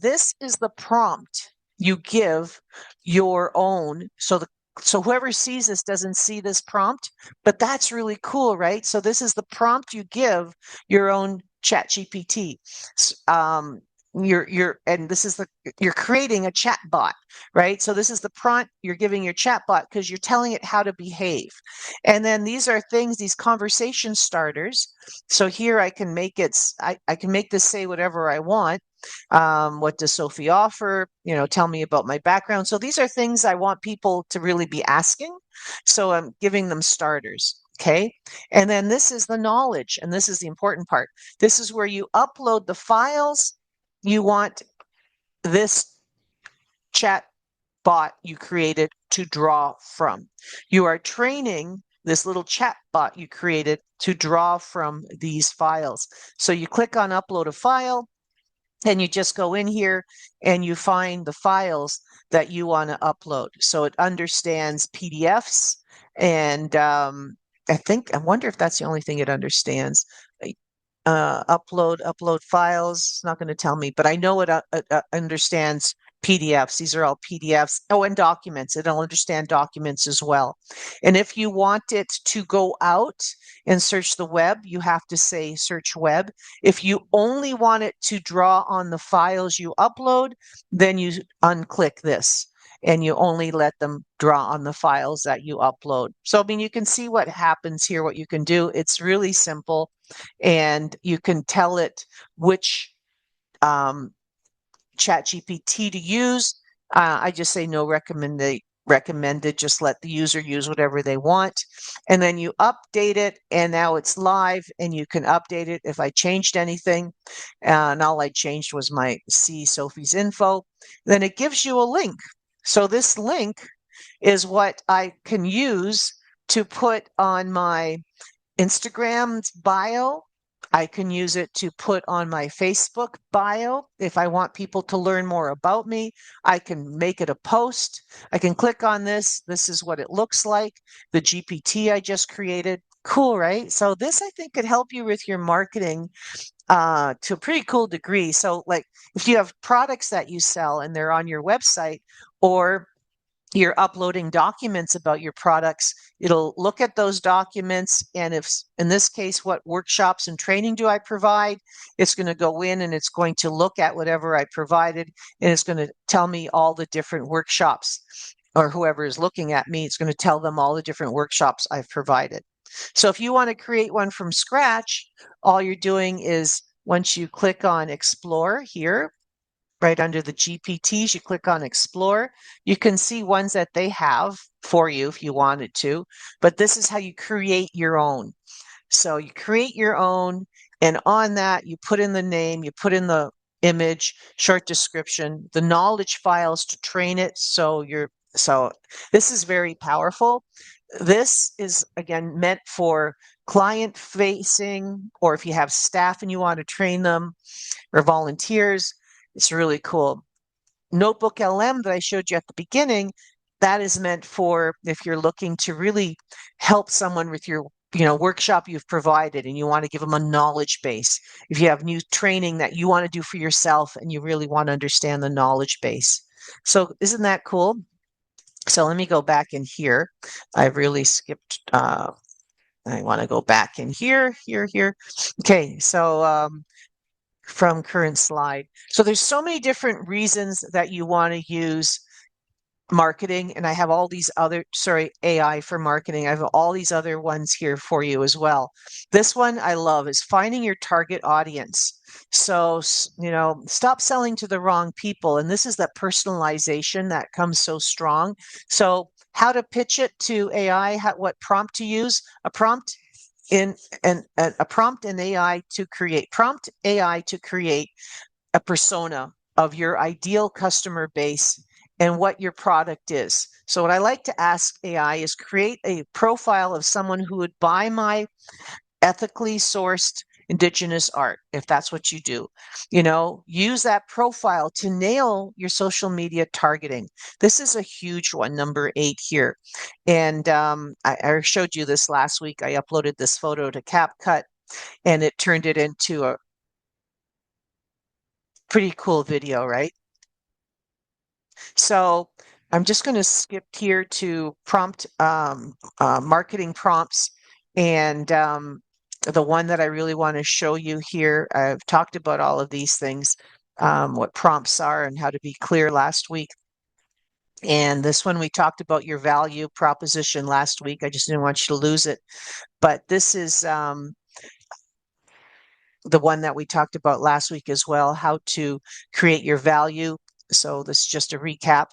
is the prompt you give your own. So whoever sees this doesn't see this prompt, but that's really cool, right? So this is the prompt you give your own chat GPT. And this is you're creating a chat bot, right? So this is the prompt you're giving your chatbot because you're telling it how to behave. And then these are things, these conversation starters. So here I can make I can make this say whatever I want. What does Sophie offer? Tell me about my background. So these are things I want people to really be asking. So I'm giving them starters. Okay. And then this is the knowledge. And this is the important part. This is where you upload the files you want this chat bot you created to draw from. You are training this little chat bot you created to draw from these files. So you click on upload a file, and you just go in here and you find the files that you want to upload. So it understands PDFs, and I wonder if that's the only thing it understands. Upload files. It's not going to tell me, but I know it understands PDFs. These are all PDFs. Oh, and documents. It'll understand documents as well. And if you want it to go out and search the web, you have to say search web. If you only want it to draw on the files you upload, then you unclick this and you only let them draw on the files that you upload. So, I mean, you can see what happens here, what you can do. It's really simple, and you can tell it which chat GPT to use. I just say no recommended, just let the user use whatever they want. And then you update it, and now it's live, and you can update it if I changed anything. And all I changed was my see Sophie's info. Then it gives you a link. So this link is what I can use to put on my Instagram's bio. I can use it to put on my Facebook bio. If I want people to learn more about me, I can make it a post. I can click on this. This is what it looks like. The GPT I just created. Cool, right? So this, I think, could help you with your marketing to a pretty cool degree. So like if you have products that you sell and they're on your website, or you're uploading documents about your products, it'll look at those documents. And if, in this case, what workshops and training do I provide? It's going to go in and it's going to look at whatever I provided, and it's going to tell me all the different workshops, or whoever is looking at me, it's going to tell them all the different workshops I've provided. So if you want to create one from scratch, all you're doing is once you click on Explore here, right under the GPTs, you click on Explore. You can see ones that they have for you if you wanted to, but this is how you create your own. So you create your own, and on that, you put in the name, you put in the image, short description, the knowledge files to train it. So this is very powerful. This is again meant for client facing, or if you have staff and you want to train them or volunteers, it's really cool. Notebook LM that I showed you at the beginning, that is meant for if you're looking to really help someone with your workshop you've provided and you want to give them a knowledge base. If you have new training that you want to do for yourself and you really want to understand the knowledge base. So isn't that cool? So let me go back in here. I've really skipped. I want to go back in here, here. Okay, so from current slide. So there's so many different reasons that you want to use marketing, and I have all these other, sorry, AI for marketing. I have all these other ones here for you as well. This one I love is finding your target audience. So, stop selling to the wrong people. And this is that personalization that comes so strong. So how to pitch it to AI, what prompt to use, a prompt in and a prompt in AI to create a persona of your ideal customer base and what your product is. So what I like to ask AI is create a profile of someone who would buy my ethically sourced indigenous art, if that's what you do. Use that profile to nail your social media targeting. This is a huge one, number 8 here. And I showed you this last week. I uploaded this photo to CapCut and it turned it into a pretty cool video, right? So I'm just going to skip here to marketing prompts. And the one that I really want to show you here, I've talked about all of these things, what prompts are and how to be clear last week. And this one, we talked about your value proposition last week. I just didn't want you to lose it. But this is the one that we talked about last week as well, how to create your value. So this is just a recap.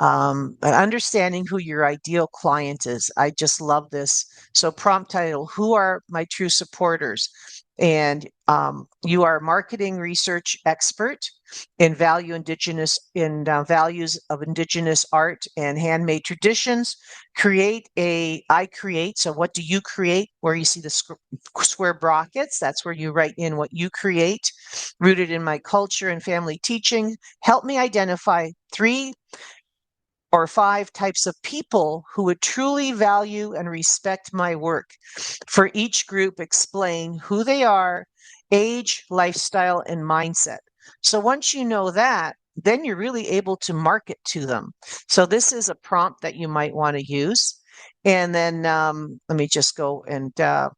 Understanding who your ideal client is. I just love this. So prompt title, who are my true supporters? And you are a marketing research expert in values of indigenous art and handmade traditions. I create. So what do you create? Where you see the square brackets, that's where you write in what you create. Rooted in my culture and family teaching. Help me identify 3 or 5 types of people who would truly value and respect my work. For each group, explain who they are, age, lifestyle, and mindset. So once you know that, then you're really able to market to them. So this is a prompt that you might want to use. And then let me just go and let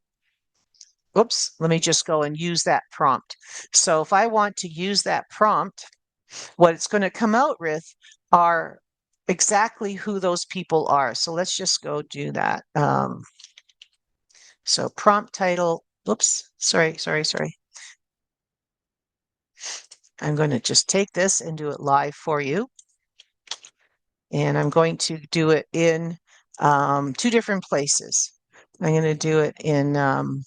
me just go and use that prompt. So if I want to use that prompt, what it's going to come out with are exactly who those people are. So let's just go do that. So prompt title, sorry. I'm going to just take this and do it live for you. And I'm going to do it in 2 different places. I'm going to do it in, oh,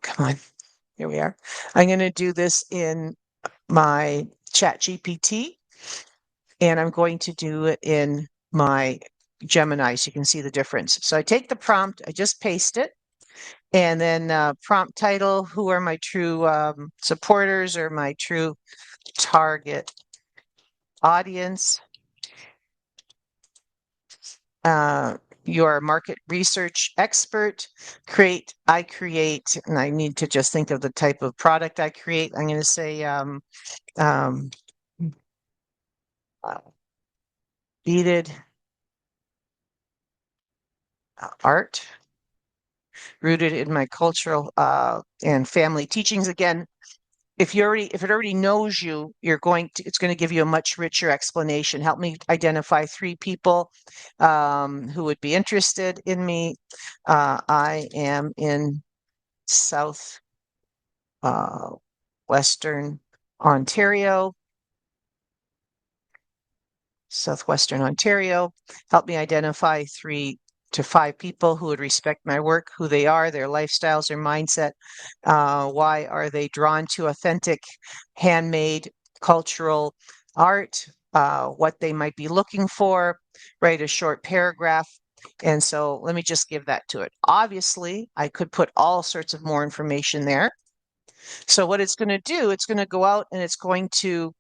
come on. Here we are. I'm going to do this in my ChatGPT, and I'm going to do it in my Gemini so you can see the difference. So I take the prompt, I just paste it, and then prompt title, who are my true supporters or my true target audience? You're a market research expert. I create, and I need to just think of the type of product I create. I'm going to say beaded art rooted in my cultural and family teachings. Again, if it already knows you, it's going to give you a much richer explanation. Help me identify 3 people who would be interested in me. I am in South Western Ontario. Southwestern Ontario. Help me identify 3 to 5 people who would respect my work, who they are, their lifestyles, their mindset. Why are they drawn to authentic, handmade, cultural art? What they might be looking for. Write a short paragraph And so let me just give that to it. Obviously, I could put all sorts of more information there. So what it's going to do, it's going to go out and it's going to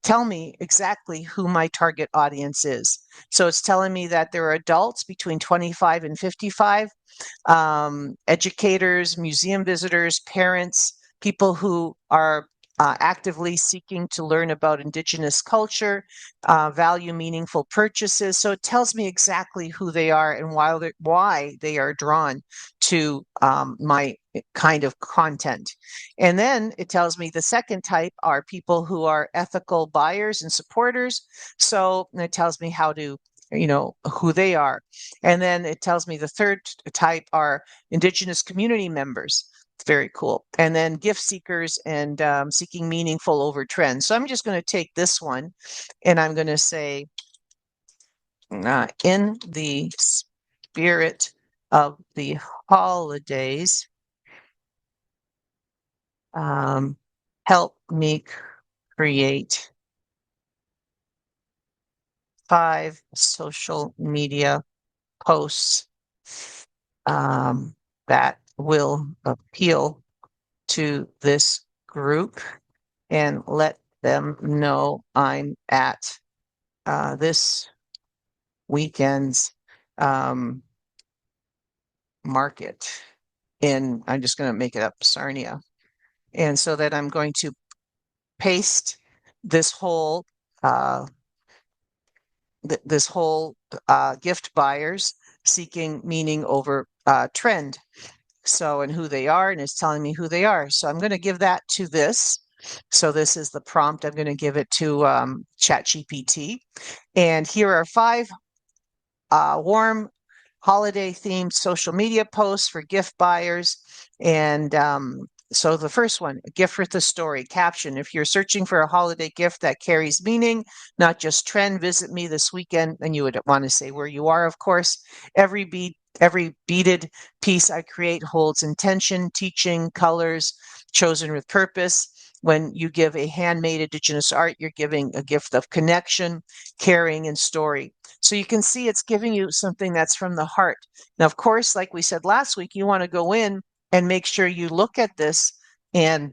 tell me exactly who my target audience is. So it's telling me that there are adults between 25 and 55, educators, museum visitors, parents, people who are actively seeking to learn about Indigenous culture, value meaningful purchases. So it tells me exactly who they are and why they are drawn to my kind of content. And then it tells me the second type are people who are ethical buyers and supporters. So it tells me how to, who they are. And then it tells me the third type are Indigenous community members. It's very cool. And then gift seekers and seeking meaningful over trends. So I'm just going to take this one and I'm going to say, in the spirit of the holidays, help me create 5 social media posts that will appeal to this group and let them know I'm at this weekend's market in, I'm just going to make it up, Sarnia. And so that I'm going to paste this whole uh, this whole gift buyers seeking meaning over trend. So, and who they are, and it's telling me who they are. So I'm going to give that to this. So this is the prompt. I'm going to give it to ChatGPT. And here are 5 warm holiday themed social media posts for gift buyers. And so the first one, a gift with a story. Caption: if you're searching for a holiday gift that carries meaning, not just trend, visit me this weekend. And you would want to say where you are, of course. Every beaded piece I create holds intention, teaching, colors, chosen with purpose. When you give a handmade Indigenous art, you're giving a gift of connection, caring, and story. So you can see it's giving you something that's from the heart. Now, of course, like we said last week, you want to go in and make sure you look at this and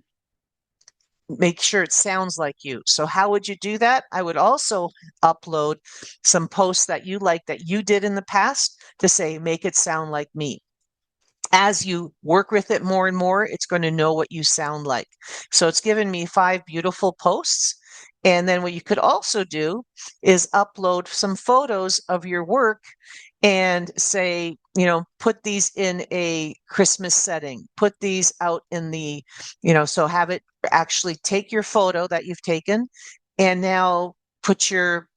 make sure it sounds like you. So how would you do that? I would also upload some posts that you like that you did in the past to say, make it sound like me. As you work with it more and more, it's going to know what you sound like. So it's given me 5 beautiful posts. And then what you could also do is upload some photos of your work and say, put these in a Christmas setting, put these out in the, so have it actually take your photo that you've taken and now put your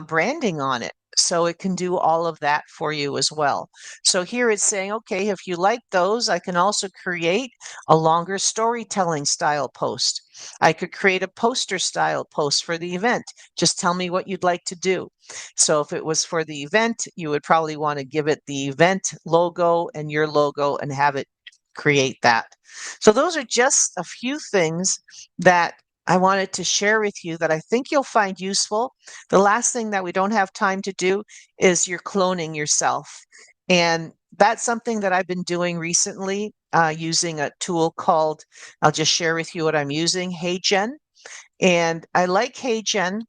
branding on it. So it can do all of that for you as well. So here it's saying, okay, if you like those, I can also create a longer storytelling style post. I could create a poster style post for the event. Just tell me what you'd like to do. So if it was for the event, you would probably want to give it the event logo and your logo and have it create that. So those are just a few things that I wanted to share with you that I think you'll find useful. The last thing that we don't have time to do is you're cloning yourself. And that's something that I've been doing recently using a tool called, I'll just share with you what I'm using, HeyGen. And I like HeyGen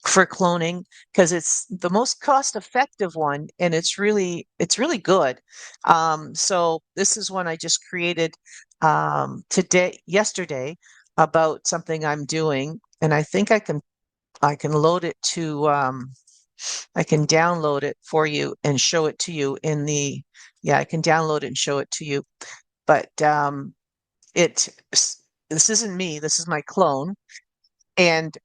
for cloning because it's the most cost effective one and it's really good. So this is one I just created yesterday about something I'm doing, and I think I can load it to I can download it for you and show it to you in the yeah, I can download it and show it to you. But it this isn't me, this is my clone. And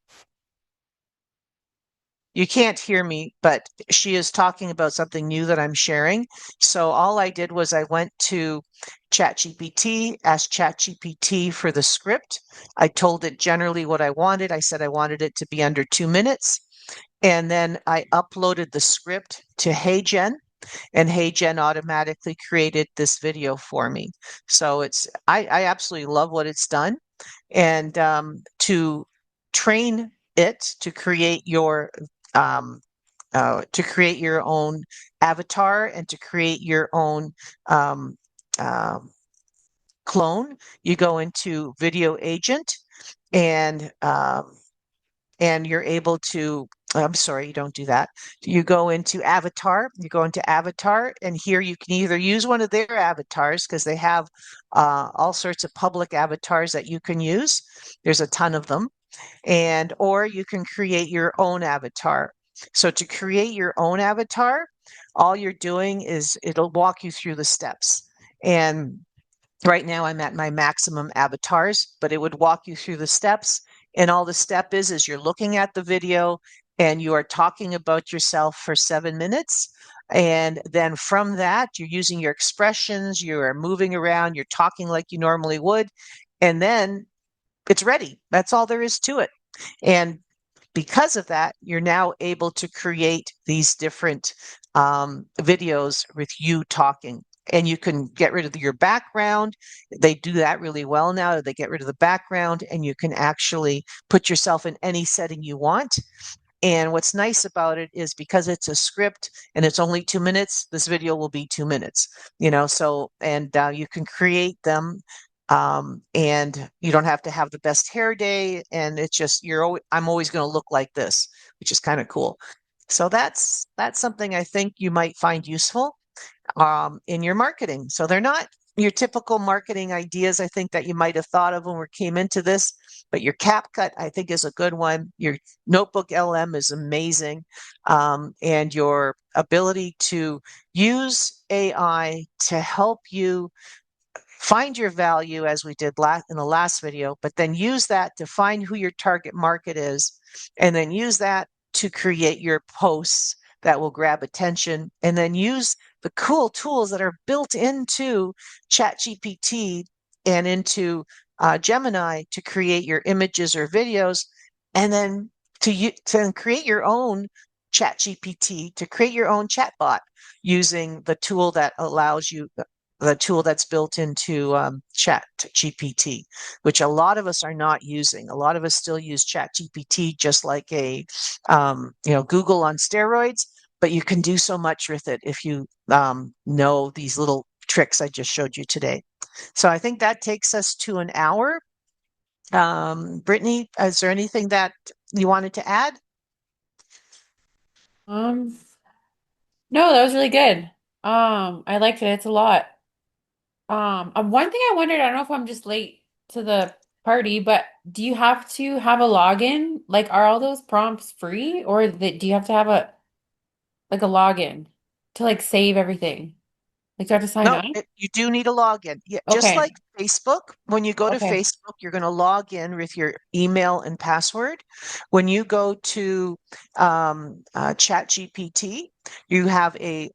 you can't hear me, but she is talking about something new that I'm sharing. So all I did was I went to ChatGPT, asked ChatGPT for the script. I told it generally what I wanted. I said I wanted it to be under 2 minutes. And then I uploaded the script to HeyGen, and HeyGen automatically created this video for me. So I absolutely love what it's done. And to train it to create your um, to create your own avatar and to create your own um, um, clone. You go into Video Agent and you're able to. I'm sorry, you don't do that. You go into Avatar. You go into Avatar, and here you can either use one of their avatars because they have all sorts of public avatars that you can use. There's a ton of them, and or you can create your own avatar. So to create your own avatar, all you're doing is it'll walk you through the steps. And right now I'm at my maximum avatars, but it would walk you through the steps. And all the step is you're looking at the video and you are talking about yourself for 7 minutes. And then from that, you're using your expressions, you are moving around, you're talking like you normally would. And then it's ready. That's all there is to it. And because of that, you're now able to create these different videos with you talking. And you can get rid of your background. They do that really well now. They get rid of the background, and you can actually put yourself in any setting you want. And what's nice about it is because it's a script and it's only 2 minutes, this video will be 2 minutes, so, and you can create them. And you don't have to have the best hair day. And it's just, I'm always going to look like this, which is kind of cool. So that's something I think you might find useful in your marketing. So they're not your typical marketing ideas, I think, that you might have thought of when we came into this, but your CapCut, I think, is a good one. Your Notebook LM is amazing. And your ability to use AI to help you find your value as we did in the last video, but then use that to find who your target market is, and then use that to create your posts that will grab attention, and then use the cool tools that are built into ChatGPT and into Gemini to create your images or videos, and then to create your own ChatGPT, to create your own chatbot using the tool that allows you the tool that's built into Chat GPT, which a lot of us are not using. A lot of us still use Chat GPT just like a Google on steroids, but you can do so much with it if you know these little tricks I just showed you today. So I think that takes us to an hour. Brittany, is there anything that you wanted to add? Um, no, that was really good. I liked it. It's a lot. One thing I wondered, I don't know if I'm just late to the party, but do you have to have a login? Like, are all those prompts free, or do you have to have a login to like save everything? Like, do you have to sign No, up? you do need a login. Yeah, just like Okay. Facebook, when you go to Okay. Facebook, you're going to log in with your email and password. When you go to ChatGPT, you have a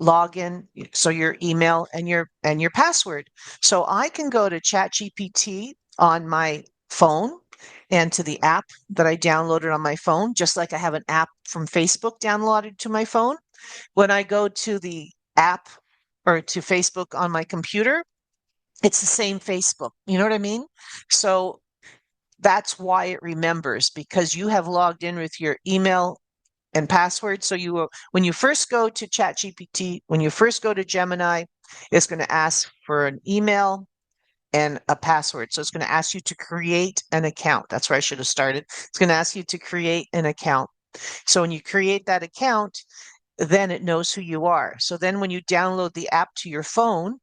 login, so your email and your password. So I can go to ChatGPT on my phone and to the app that I downloaded on my phone, just like I have an app from Facebook downloaded to my phone. When I go to the app or to Facebook on my computer, it's the same Facebook. You know what I mean? So that's why it remembers, because you have logged in with your email and password. So you will, when you first go to ChatGPT, when you first go to Gemini, it's going to ask for an email and a password. So it's going to ask you to create an account. That's where I should have started. It's going to ask you to create an account. So when you create that account, then it knows who you are. So then when you download the app to your phone,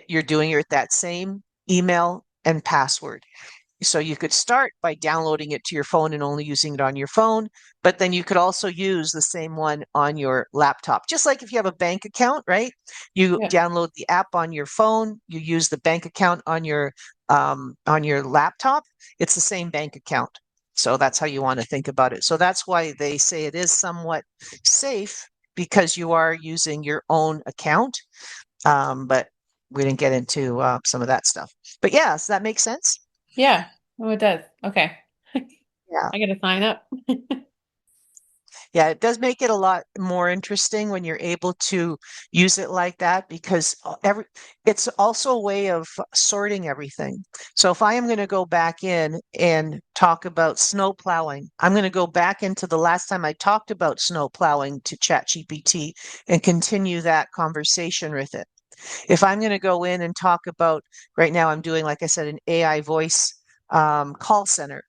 you're doing it with that same email and password. So you could start by downloading it to your phone and only using it on your phone, but then you could also use the same one on your laptop. Just like if you have a bank account, right? You Yeah. download the app on your phone, you use the bank account on your laptop. It's the same bank account. So that's how you want to think about it. So that's why they say it is somewhat safe, because you are using your own account. But we didn't get into some of that stuff. But yeah, does that make sense? Yeah. Oh, it does. Okay. Yeah. I gotta sign up. Yeah, it does make it a lot more interesting when you're able to use it like that because it's also a way of sorting everything. So if I am going to go back in and talk about snow plowing, I'm going to go back into the last time I talked about snow plowing to ChatGPT and continue that conversation with it. If I'm going to go in and talk about, right now I'm doing, like I said, an AI voice call center.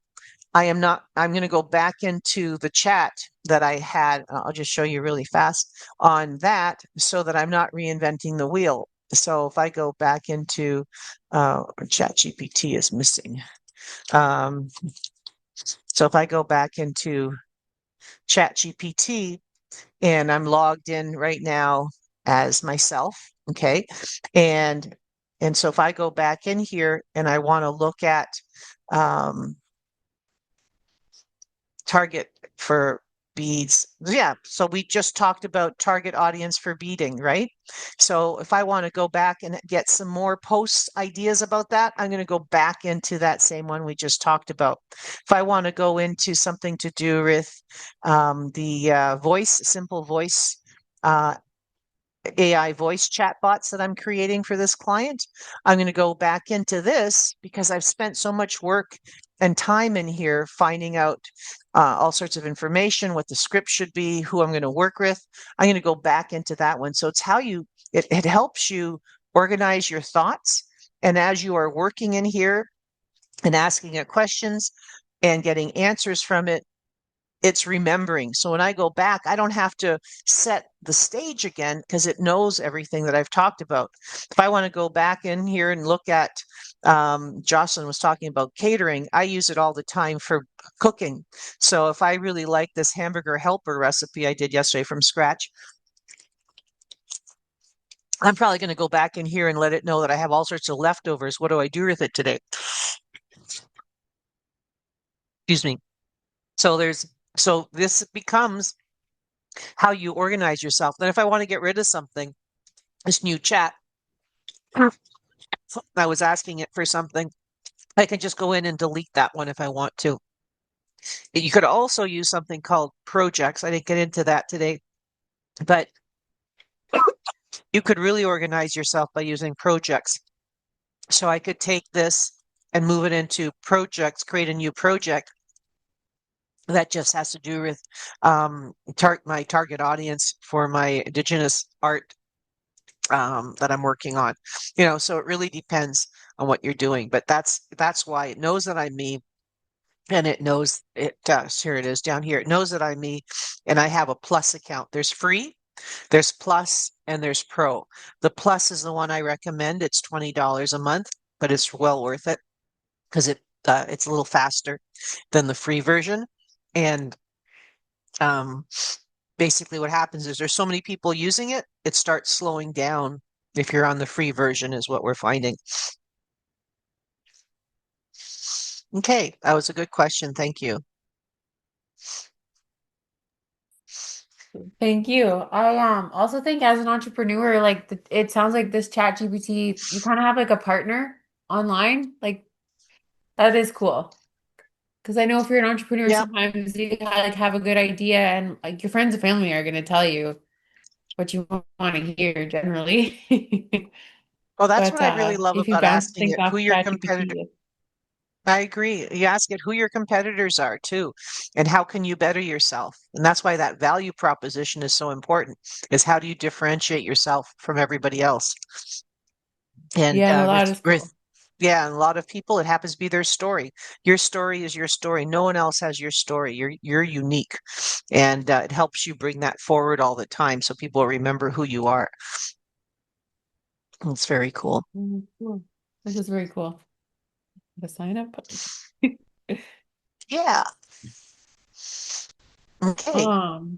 I'm going to go back into the chat that I had. I'll just show you really fast on that so that I'm not reinventing the wheel. So if I go back into chat GPT is missing. Um, so if I go back into chat GPT and I'm logged in right now as myself, okay? And and so if I go back in here and I want to look at um, target for beads. Yeah, so we just talked about target audience for beading, right? So if I want to go back and get some more post ideas about that, I'm going to go back into that same one we just talked about. If I want to go into something to do with the simple voice uh, AI voice chatbots that I'm creating for this client. I'm going to go back into this because I've spent so much work and time in here finding out all sorts of information, what the script should be, who I'm going to work with. I'm going to go back into that one. So it's how it helps you organize your thoughts. And as you are working in here and asking it questions and getting answers from it, it's remembering. So when I go back, I don't have to set the stage again because it knows everything that I've talked about. If I want to go back in here and look at, Jocelyn was talking about catering, I use it all the time for cooking. So if I really like this hamburger helper recipe I did yesterday from scratch, I'm probably going to go back in here and let it know that I have all sorts of leftovers. What do I do with it today? Excuse me. So this becomes how you organize yourself. Then if I want to get rid of something, this new chat, I was asking it for something. I can just go in and delete that one if I want to. You could also use something called projects. I didn't get into that today, but you could really organize yourself by using projects. So I could take this and move it into projects, create a new project that just has to do with my target audience for my Indigenous art that I'm working on. So it really depends on what you're doing, but that's why it knows that I'm me, and it knows it does. Here it is down here. It knows that I'm me, and I have a plus account. There's free, there's plus, and there's pro. The plus is the one I recommend. It's $20 a month, but it's well worth it because it's a little faster than the free version. And um, basically what happens is there's so many people using it, it starts slowing down if you're on the free version, is what we're finding. Okay, that was a good question. Thank you. Thank you. I also think as an entrepreneur, like it sounds like this chat GPT, you kind of have like a partner online. Like that is cool. Because I know if you're an entrepreneur, Yeah. sometimes you like have a good idea and like your friends and family are going to tell you what you want to hear generally. Well, that's But what I really love if you about bounce asking things it who off your competitor. ChatGPT, I agree. You ask it who your competitors are too, and how can you better yourself? And that's why that value proposition is so important, is how do you differentiate yourself from everybody else? And yeah, no, that is cool. yeah, and a lot of people, it happens to be their story. Your story is your story. No one else has your story. You're unique, and it helps you bring that forward all the time, so people remember who you are. It's very cool. Cool. This is very cool. The sign up. Yeah. Okay. Um,